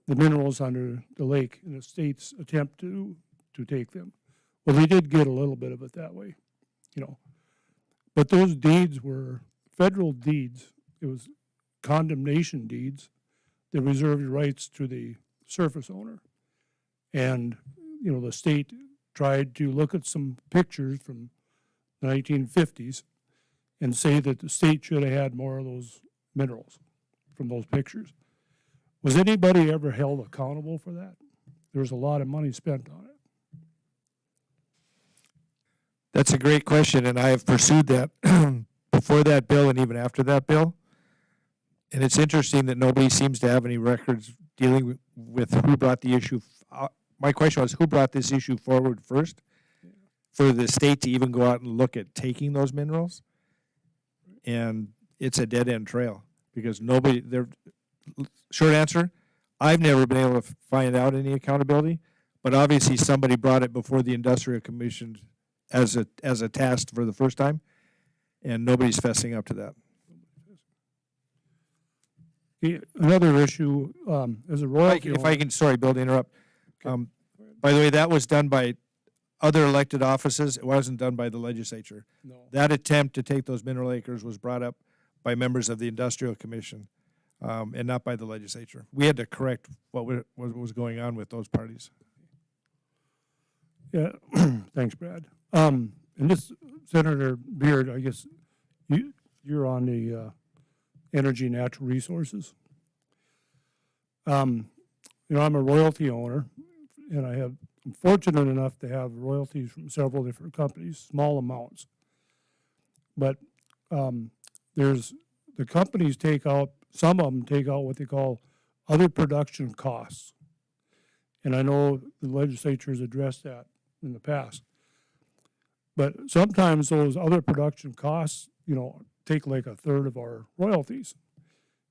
the minerals under the lake and the state's attempt to take them. Well, they did get a little bit of it that way, but those deeds were federal deeds. It was condemnation deeds that reserved rights to the surface owner. And, the state tried to look at some pictures from the 1950s and say that the state should have had more of those minerals from those pictures. Was anybody ever held accountable for that? There was a lot of money spent on it.
That's a great question, and I have pursued that before that bill and even after that bill. And it's interesting that nobody seems to have any records dealing with who brought the issue. My question was, who brought this issue forward first for the state to even go out and look at taking those minerals? And it's a dead-end trail because short answer, I've never been able to find out any accountability, but obviously somebody brought it before the Industrial Commission as a task for the first time, and nobody's fessing up to that.
Another issue, as a royalty
If I can, sorry, Bill, to interrupt. By the way, that was done by other elected offices. It wasn't done by the legislature.
No.
That attempt to take those mineral acres was brought up by members of the Industrial Commission, and not by the legislature. We had to correct what was going on with those parties.
Yeah, thanks, Brad. And this, Senator Beard, I guess you're on the Energy and Natural Resources. I'm a royalty owner, and I'm fortunate enough to have royalties from several different companies, small amounts. But there's the companies some of them take out what they call other production costs. And I know the legislature has addressed that in the past. But sometimes those other production costs, take like a third of our royalties.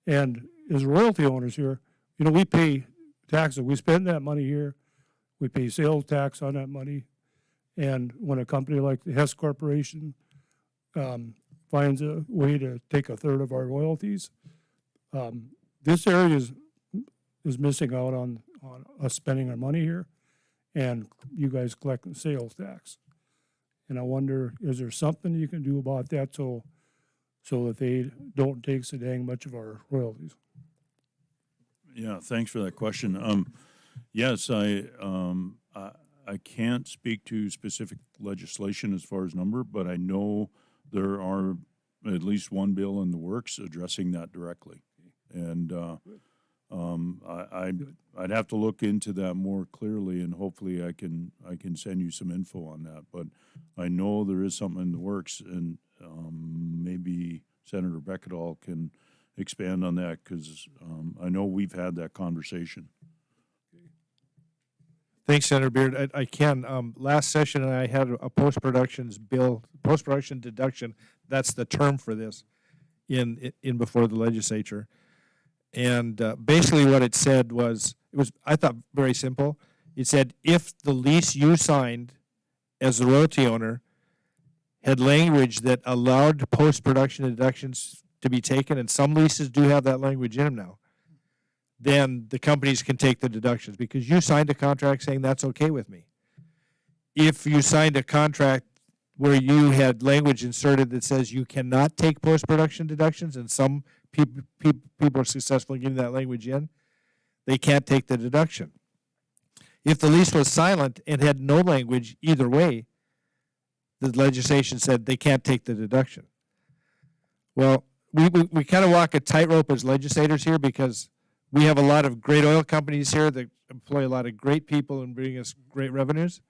And as royalty owners here, you know, we pay taxes. We spend that money here. We pay sales tax on that money. And when a company like the Hess Corporation finds a way to take a third of our royalties, this area is missing out on us spending our money here and you guys collecting sales tax. And I wonder, is there something you can do about that so that they don't take so dang much of our royalties?
Yeah, thanks for that question. Yes, I can't speak to specific legislation as far as number, but I know there are at least one bill in the works addressing that directly. And I'd have to look into that more clearly, and hopefully I can send you some info on that. But I know there is something in the works, and maybe Senator Beckedahl can expand on that, because I know we've had that conversation.
Thanks, Senator Beard. I can. Last session, I had a post-production deduction. That's the term for this in before the legislature. And basically what it said was, I thought, very simple. It said, if the lease you signed as the royalty owner had language that allowed post-production deductions to be taken, and some leases do have that language in them now, then the companies can take the deductions because you signed a contract saying that's okay with me. If you signed a contract where you had language inserted that says you cannot take post-production deductions, and some people are successful in getting that language in, they can't take the deduction. If the lease was silent and had no language either way, the legislation said they can't take the deduction. Well, we kind of walk a tightrope as legislators here because we have a lot of great oil companies here that employ a lot of great people and bring us great revenues.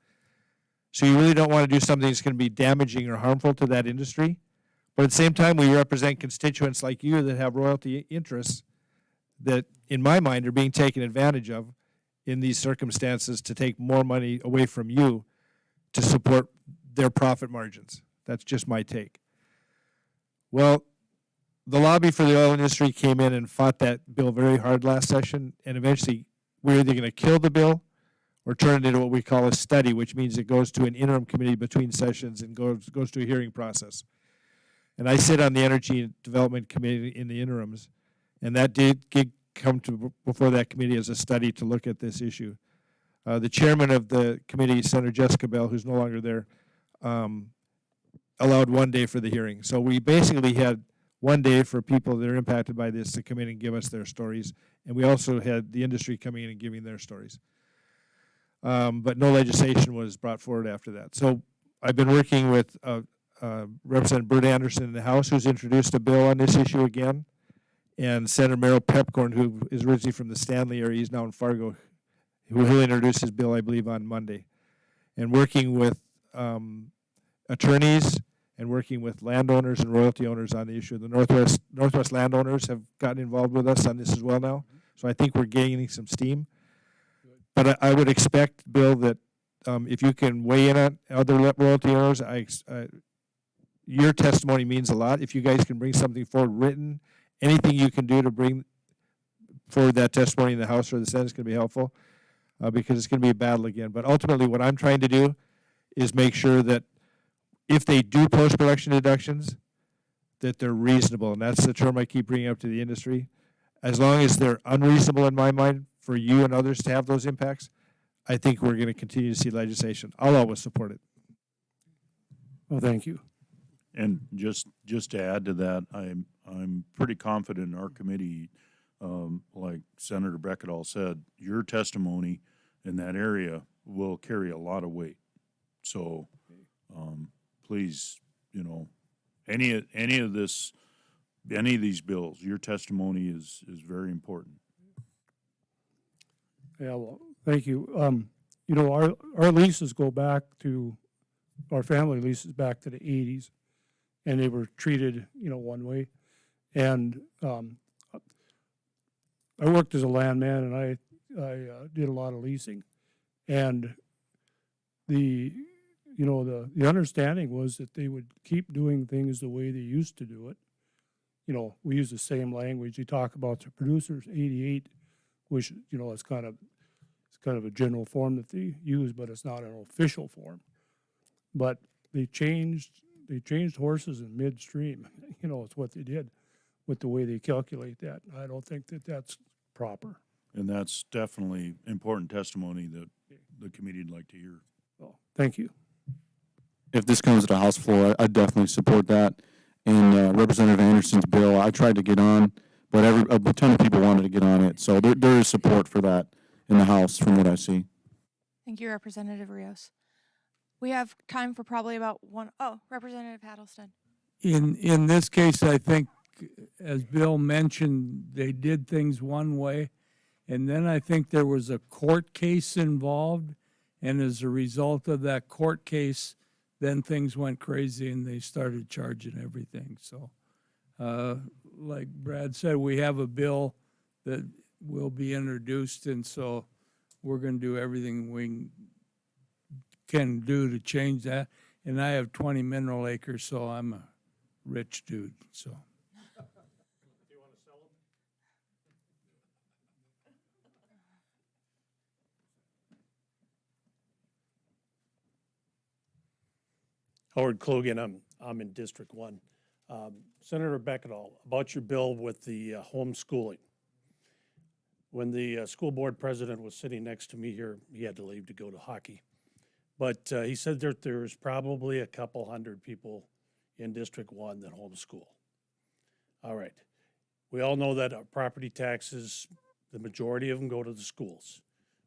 So you really don't want to do something that's going to be damaging or harmful to that industry. But at the same time, we represent constituents like you that have royalty interests that, in my mind, are being taken advantage of in these circumstances to take more money away from you to support their profit margins. That's just my take. Well, the lobby for the oil industry came in and fought that bill very hard last session, and eventually we're either going to kill the bill or turn it into what we call a study, which means it goes to an interim committee between sessions and goes to a hearing process. And I sit on the Energy Development Committee in the interims, and that did come to before that committee as a study to look at this issue. The chairman of the committee, Senator Jessica Bell, who's no longer there, allowed 1 day for the hearing. So we basically had 1 day for people that are impacted by this to come in and give us their stories. And we also had the industry coming in and giving their stories. But no legislation was brought forward after that. So I've been working with Representative Bert Anderson in the House, who's introduced a bill on this issue again, and Senator Merrill Pepcorn, who is originally from the Stanley area, he's now in Fargo, who will introduce his bill, I believe, on Monday. And working with attorneys and working with landowners and royalty owners on the issue. The Northwest landowners have gotten involved with us on this as well now. So I think we're gaining some steam. But I would expect, Bill, that if you can weigh in on other royalty owners, your testimony means a lot. If you guys can bring something forward written, anything you can do to bring forward that testimony in the House or the Senate is going to be helpful because it's going to be a battle again. But ultimately, what I'm trying to do is make sure that if they do post-production deductions, that they're reasonable. And that's the term I keep bringing up to the industry. As long as they're unreasonable in my mind for you and others to have those impacts, I think we're going to continue to see legislation. I'll always support it.
Well, thank you.
And just to add to that, I'm pretty confident in our committee, like Senator Beckedahl said, your testimony in that area will carry a lot of weight. So please, any of these bills, your testimony is very important.
Yeah, well, thank you. Our leases go back to, our family leases back to the 80s, and they were treated, one way. And I worked as a landman, and I did a lot of leasing. And the understanding was that they would keep doing things the way they used to do it, you know, we use the same language. You talk about the producers, 88, which, you know, it's kind of a general form that they use, but it's not an official form. But they changed horses in midstream. You know, it's what they did with the way they calculate that. I don't think that that's proper.
And that's definitely important testimony that the committee'd like to hear.
So, thank you.
If this comes to the House floor, I definitely support that. And Representative Anderson's bill, I tried to get on, but a ton of people wanted to get on it. So there is support for that in the House from what I see.
Thank you, Representative Rios. We have time for probably about Representative Hattlestead.
In this case, I think, as Bill mentioned, they did things one way, and then I think there was a court case involved, and as a result of that court case, then things went crazy and they started charging everything. So, like Brad said, we have a bill that will be introduced, and so we're going to do everything we can do to change that. And I have 20 mineral acres, so I'm a rich dude, so.
𝐼𝐈𝐋𝐋𝐑, I'm in District 1. Senator Beckendall, about your bill with the homeschooling. When the school board president was sitting next to me here, he had to leave to go to hockey. But he said that there's probably a couple hundred people in District 1 that homeschool. All right. We all know that property taxes, the majority of them go to the schools.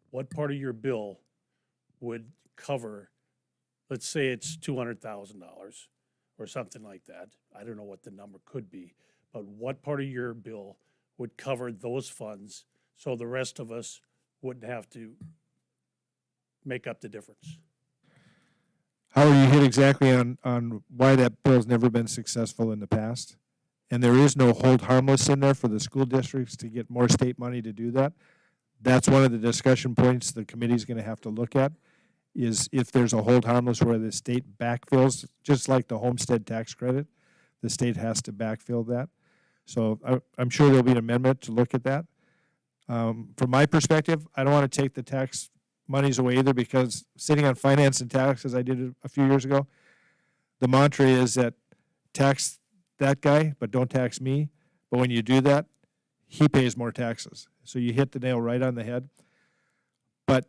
What part of your bill would cover, let's say it's $200,000 or something like that. I don't know what the number could be, but what part of your bill would cover those funds so the rest of us wouldn't have to make up the difference?
Howard, you hit exactly on why that bill's never been successful in the past. And there is no hold harmless in there for the school districts to get more state money to do that. That's one of the discussion points the committee's going to have to look at, is if there's a hold harmless where the state backfills, just like the homestead tax credit, the state has to backfill that. So I'm sure there'll be an amendment to look at that. From my perspective, I don't want to take the tax monies away either, because sitting on finance and tax, as I did a few years ago, the mantra is that tax that guy, but don't tax me. But when you do that, he pays more taxes. So you hit the nail right on the head. But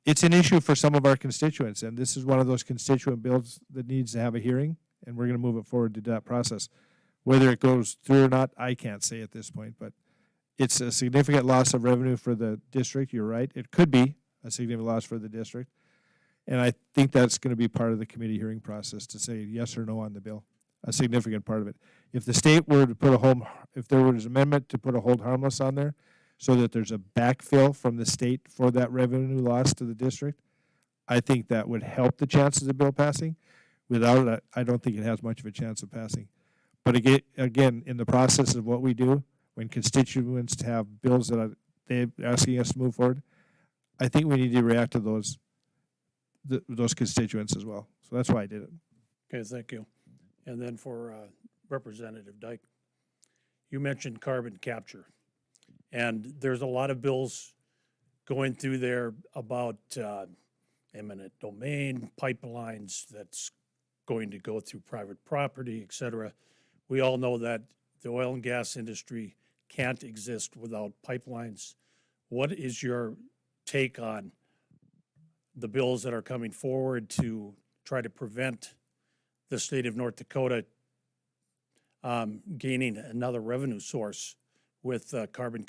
it's an issue for some of our constituents, and this is one of those constituent bills that needs to have a hearing, and we're going to move it forward to that process. Whether it goes through or not, I can't say at this point, but it's a significant loss of revenue for the district. You're right. It could be a significant loss for the district. And I think that's going to be part of the committee hearing process to say yes or no on the bill, a significant part of it. If the state were to put if there was an amendment to put a hold harmless on there so that there's a backfill from the state for that revenue loss to the district, I think that would help the chances of the bill passing. Without it, I don't think it has much of a chance of passing. But again, in the process of what we do, when constituents have bills that they're asking us to move forward, I think we need to react to those constituents as well. So that's why I did it.
Okay, thank you. And then for Representative Dyke, you mentioned carbon capture. And there's a lot of bills going through there about eminent domain, pipelines that's going to go through private property, et cetera. We all know that the oil and gas industry can't exist without pipelines. What is your take on the bills that are coming forward to try to prevent the state of North Dakota gaining another revenue source with carbon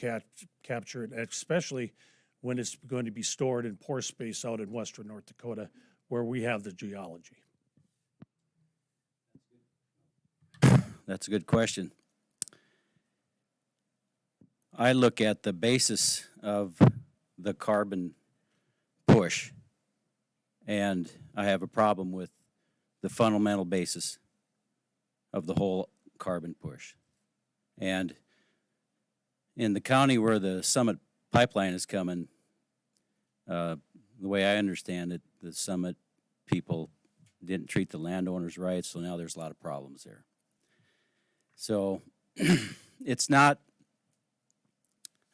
capture, especially when it's going to be stored in pore space out in western North Dakota, where we have the geology?
That's a good question. I look at the basis of the carbon push, and I have a problem with the fundamental basis of the whole carbon push. And in the county where the Summit pipeline is coming, the way I understand it, the Summit people didn't treat the landowners right, so now there's a lot of problems there. So it's not,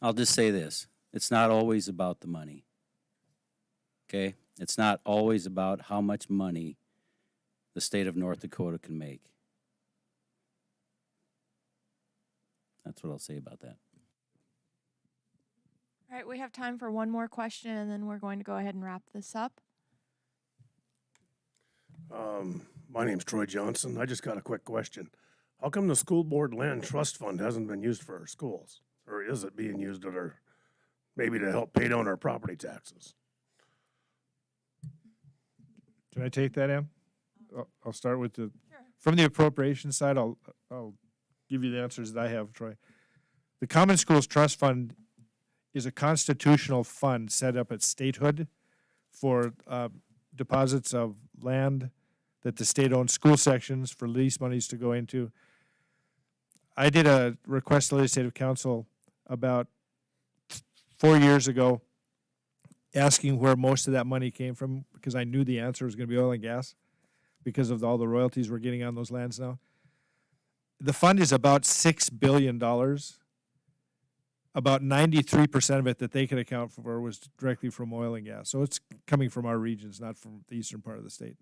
I'll just say this, it's not always about the money. Okay? It's not always about how much money the state of North Dakota can make. That's what I'll say about that.
All right, we have time for one more question, and then we're going to go ahead and wrap this up.
My name's Troy Johnson. I just got a quick question. How come the school board land trust fund hasn't been used for our schools? Or is it being used at our, maybe to help pay down our property taxes?
Can I take that, Em? I'll start with from the appropriation side, I'll give you the answers that I have, Troy. The Common Schools Trust Fund is a constitutional fund set up at statehood for deposits of land that the state owns, school sections for lease monies to go into. I did a request to Legislative Council about 4 years ago asking where most of that money came from because I knew the answer was going to be oil and gas because of all the royalties we're getting on those lands now. The fund is about $6 billion. About 93% of it that they could account for was directly from oil and gas. So it's coming from our regions, not from the eastern part of the state.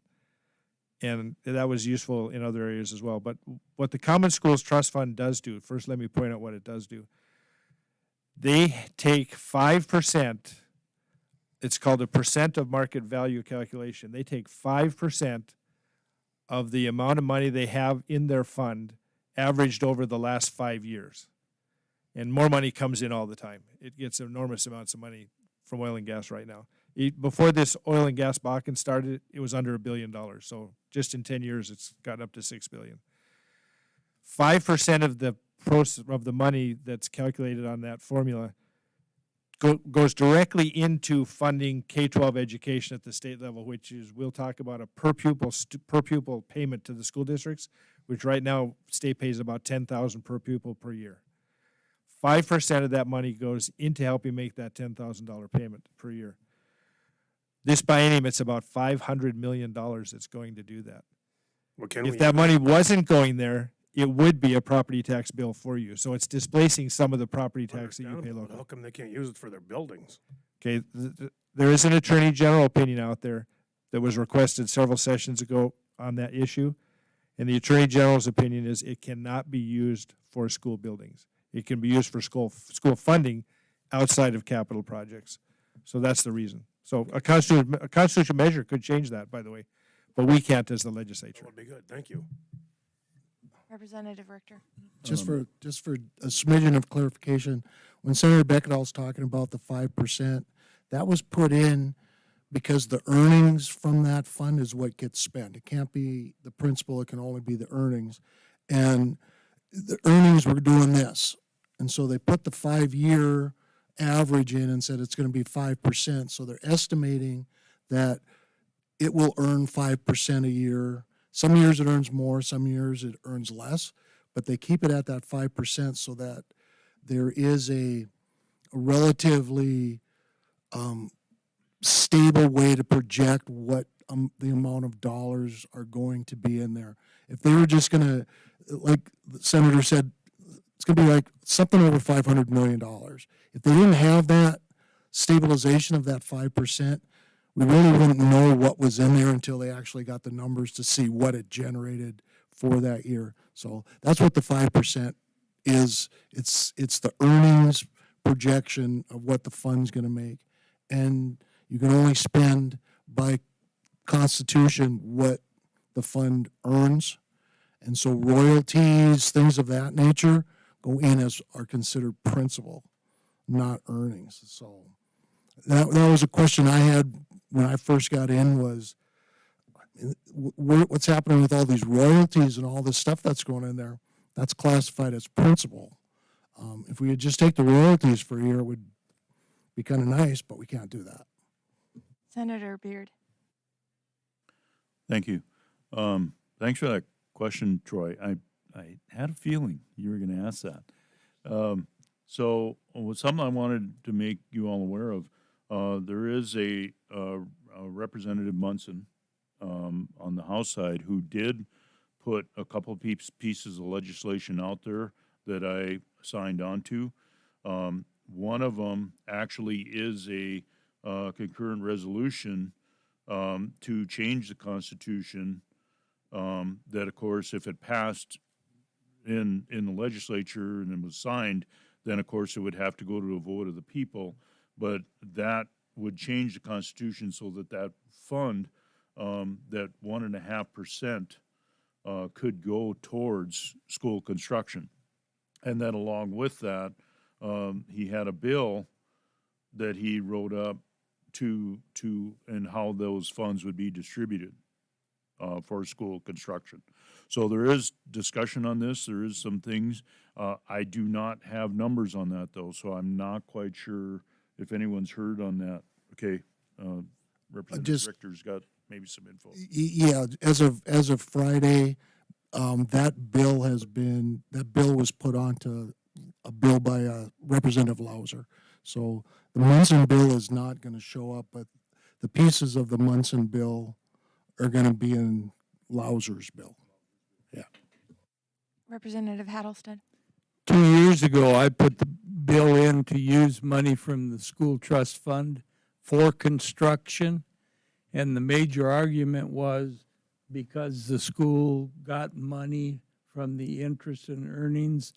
And that was useful in other areas as well. But what the Common Schools Trust Fund does do, first let me point out what it does do. They take 5%, it's called a percent of market value calculation. They take 5% of the amount of money they have in their fund averaged over the last 5 years. And more money comes in all the time. It gets enormous amounts of money from oil and gas right now. Before this oil and gas Bakken started, it was under $1 billion. So just in 10 years, it's gotten up to $6 billion. 5% of the money that's calculated on that formula goes directly into funding K-12 education at the state level, which is, we'll talk about a per pupil payment to the school districts, which right now state pays about $10,000 per pupil per year. 5% of that money goes into helping make that $10,000 payment per year. This biennium, it's about $500 million that's going to do that.
Well, can
If
we
that money wasn't going there, it would be a property tax bill for you. So it's displacing some of the property tax that you pay
understandable, but
locally.
how come they can't use it for their buildings?
Okay, there is an attorney general opinion out there that was requested several sessions ago on that issue. And the attorney general's opinion is it cannot be used for school buildings. It can be used for school funding outside of capital projects. So that's the reason. So a constitutional measure could change that, by the way, but we can't as the legislature.
That would be good. Thank you.
Representative Richter.
Just for a smidgen of clarification, when Senator Beckedahl's talking about the 5%, that was put in because the earnings from that fund is what gets spent. It can't be the principal, it can only be the earnings. And the earnings were doing this. And so they put the 5-year average in and said it's going to be 5%. So they're estimating that it will earn 5% a year. Some years it earns more, some years it earns less, but they keep it at that 5% so that there is a relatively stable way to project what the amount of dollars are going to be in there. If they were just going to, like the senator said, it's going to be like something over $500 million. If they didn't have that stabilization of that 5%, we really wouldn't know what was in there until they actually got the numbers to see what it generated for that year. So that's what the 5% is. It's the earnings projection of what the fund's going to make. And you can only spend by Constitution what the fund earns. And so royalties, things of that nature, go in as are considered principal, not earnings. So that was a question I had when I first got in was, what's happening with all these royalties and all this stuff that's going in there? That's classified as principal. If we could just take the royalties for a year, it would be kind of nice, but we can't do that.
Senator Beard.
Thank you. Thanks for that question, Troy. I had a feeling you were going to ask that. So something I wanted to make you all aware of, there is a Representative Munson on the House side who did put a couple of pieces of legislation out there that I signed on to. One of them actually is a concurrent resolution to change the Constitution that, of course, if it passed in the legislature and it was signed, then, of course, it would have to go to a vote of the people. But that would change the Constitution so that that fund, that 1.5%, could go towards school construction. And then along with that, he had a bill that he wrote up to and how those funds would be distributed for school construction. So there is discussion on this. There is some things. I do not have numbers on that, though, so I'm not quite sure if anyone's heard on that. Okay, Representative Richter's got maybe some info.
Yeah, as of Friday, that bill was put onto a bill by Representative Louser. So the Munson bill is not going to show up, but the pieces of the Munson bill are going to be in Louser's bill. Yeah.
Representative Hattlestead.
2 years ago, I put the bill in to use money from the school trust fund for construction. And the major argument was because the school got money from the interest and earnings,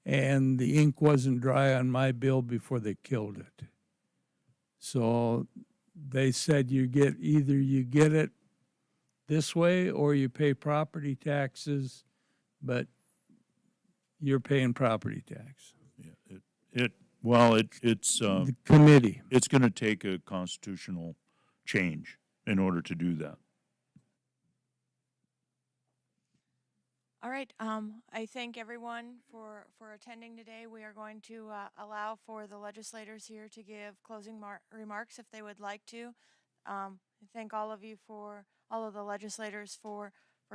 and the ink wasn't dry on my bill before they killed it. So they said you get it this way or you pay property taxes, but you're paying property tax.
Yeah, it's
The committee.
it's going to take a constitutional change in order to do that.
All right, I thank everyone for attending today. We are going to allow for the legislators here to give closing remarks if they would like to. I thank all of you all of the legislators for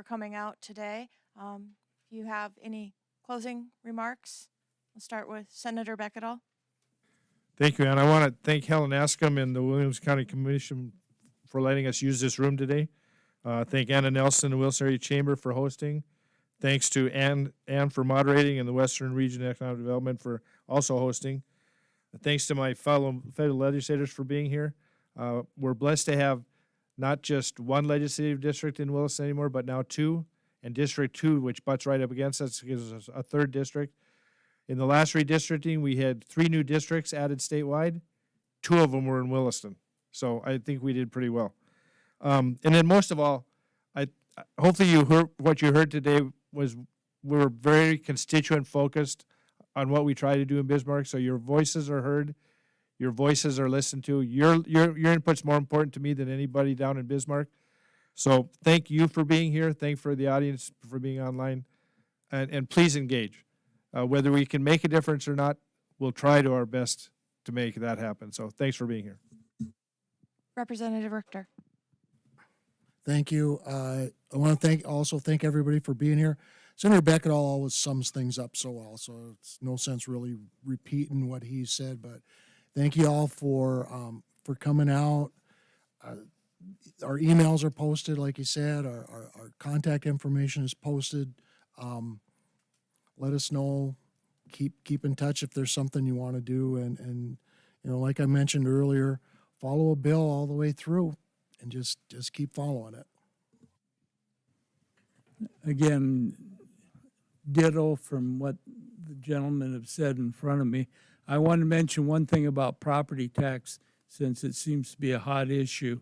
coming out today. If you have any closing remarks, we'll start with Senator Beckedahl.
Thank you, Ann. I want to thank Helen Askham and the Williams County Commission for letting us use this room today. Thank Anna Nelson and Wilson Area Chamber for hosting. Thanks to Ann for moderating and the Western Region Economic Development for also hosting. Thanks to my fellow federal legislators for being here. We're blessed to have not just one legislative district in Williston anymore, but now two, and District 2, which butts right up against us, gives us a third district. In the last redistricting, we had 3 new districts added statewide. 2 of them were in Williston. So I think we did pretty well. And then most of all, hopefully you heard what you heard today was we're very constituent focused on what we try to do in Bismarck. So your voices are heard, your voices are listened to. Your input's more important to me than anybody down in Bismarck. So thank you for being here. Thank for the audience for being online, and please engage. Whether we can make a difference or not, we'll try to our best to make that happen. So thanks for being here.
Representative Richter.
Thank you. I want to also thank everybody for being here. Senator Beckedahl always sums things up so well, so it's no sense really repeating what he said. But thank you all for coming out. Our emails are posted, like he said. Our contact information is posted. Let us know. Keep in touch if there's something you want to do, and like I mentioned earlier, follow a bill all the way through. And just keep following it.
Again, ditto from what the gentlemen have said in front of me. I want to mention one thing about property tax, since it seems to be a hot issue.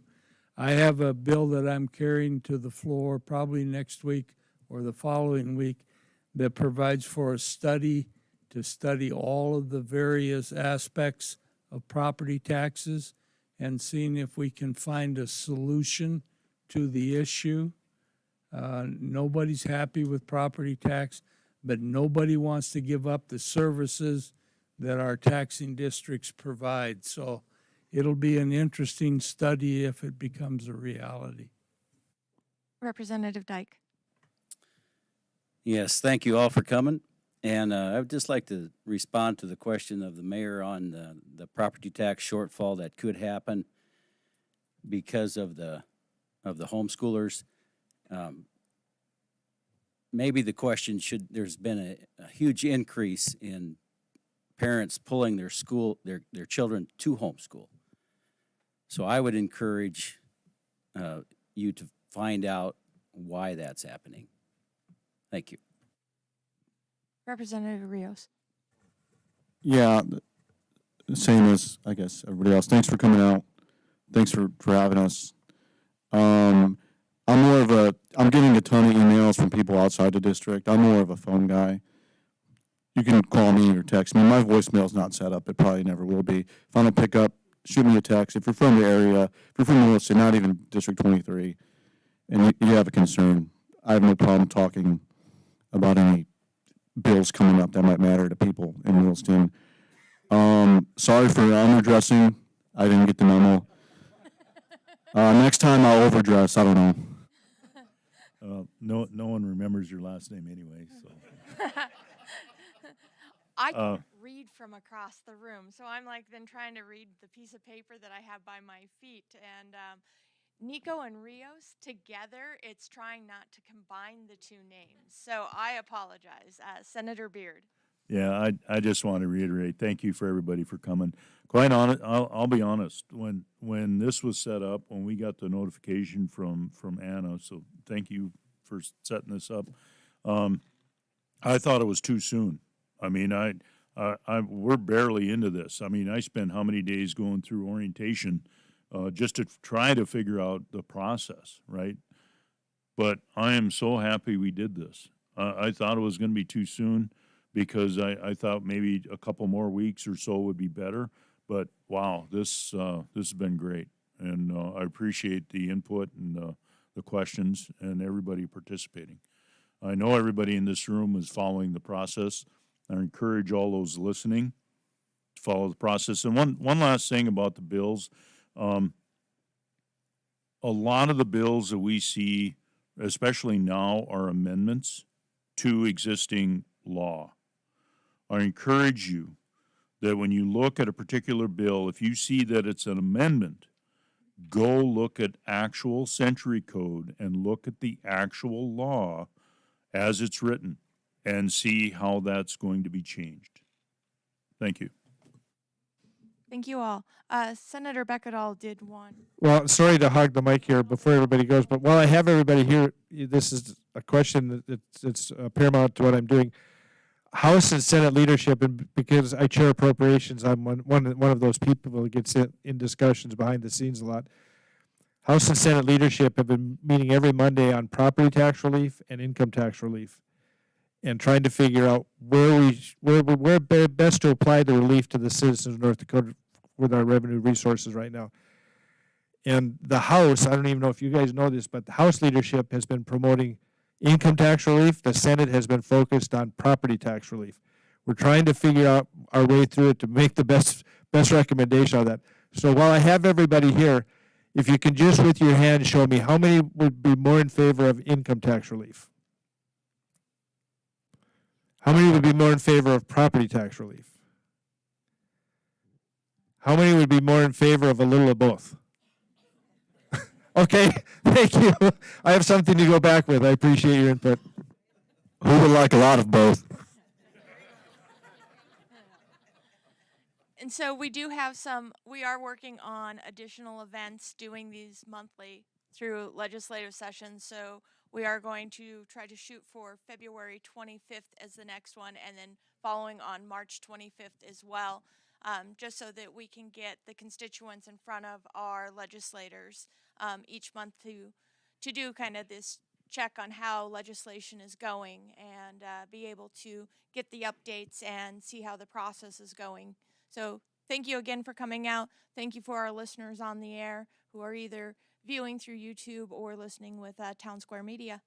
I have a bill that I'm carrying to the floor probably next week or the following week that provides for a study to study all of the various aspects of property taxes and seeing if we can find a solution to the issue. Nobody's happy with property tax, but nobody wants to give up the services that our taxing districts provide. So it'll be an interesting study if it becomes a reality.
Representative Dyke.
Yes, thank you all for coming. And I would just like to respond to the question of the mayor on the property tax shortfall that could happen because of the homeschoolers. maybe the question there's been a huge increase in parents pulling their children to homeschool. So I would encourage you to find out why that's happening. Thank you.
Representative Rios.
Yeah, same as, I guess, everybody else. Thanks for coming out. Thanks for having us. I'm getting a ton of emails from people outside the district. I'm more of a phone guy. You can call me or text me. My voicemail's not set up. It probably never will be. If I don't pick up, shoot me a text. If you're from the area, if you're from Williston, not even District 23, and you have a concern, I have no problem talking about any bills coming up that might matter to people in Williston. Sorry for underdressing. I didn't get the memo. Next time I'll overdress. I don't know.
No one remembers your last name anyway, so.
I can't read from across the room, so I'm like then trying to read the piece of paper that I have by my feet. And Nico and Rios together, it's trying not to combine the two names. So I apologize. Senator Beard.
Yeah, I just want to reiterate, thank you for everybody for coming. Quite honest, I'll be honest, when this was set up, when we got the notification from Anna, so thank you for setting this up, I thought it was too soon. I mean, we're barely into this. I mean, I spent how many days going through orientation just to try to figure out the process, right? But I am so happy we did this. I thought it was going to be too soon because I thought maybe a couple more weeks or so would be better. But wow, this has been great, and I appreciate the input and the questions and everybody participating. I know everybody in this room is following the process. I encourage all those listening to follow the process. And one last thing about the bills, a lot of the bills that we see, especially now, are amendments to existing law. I encourage you that when you look at a particular bill, if you see that it's an amendment, go look at actual century code and look at the actual law as it's written and see how that's going to be changed. Thank you.
Thank you all. Senator 𝐷𝐿 did one.
Well, sorry to hog the mic here before everybody goes, but while I have everybody here, this is a question that's paramount to what I'm doing. House and Senate leadership, and because I chair appropriations, I'm one of those people who gets in discussions behind the scenes a lot. House and Senate leadership have been meeting every Monday on property tax relief and income tax relief, and trying to figure out where best to apply the relief to the citizens of North Dakota with our revenue resources right now. And the House, I don't even know if you guys know this, but the House leadership has been promoting income tax relief. The Senate has been focused on property tax relief. We're trying to figure out our way through it to make the best recommendation on that. So while I have everybody here, if you can just with your hand show me how many would be more in favor of income tax relief? How many would be more in favor of property tax relief? How many would be more in favor of a little of both? Okay, thank you. I have something to go back with. I appreciate your input.
Who would like a lot of both?
And so we do have we are working on additional events, doing these monthly through legislative sessions. So we are going to try to shoot for February 25th as the next one, and then following on March 25th as well, just so that we can get the constituents in front of our legislators each month to do kind of this check on how legislation is going and be able to get the updates and see how the process is going. So thank you again for coming out. Thank you for our listeners on the air who are either viewing through YouTube or listening with Town Square Media.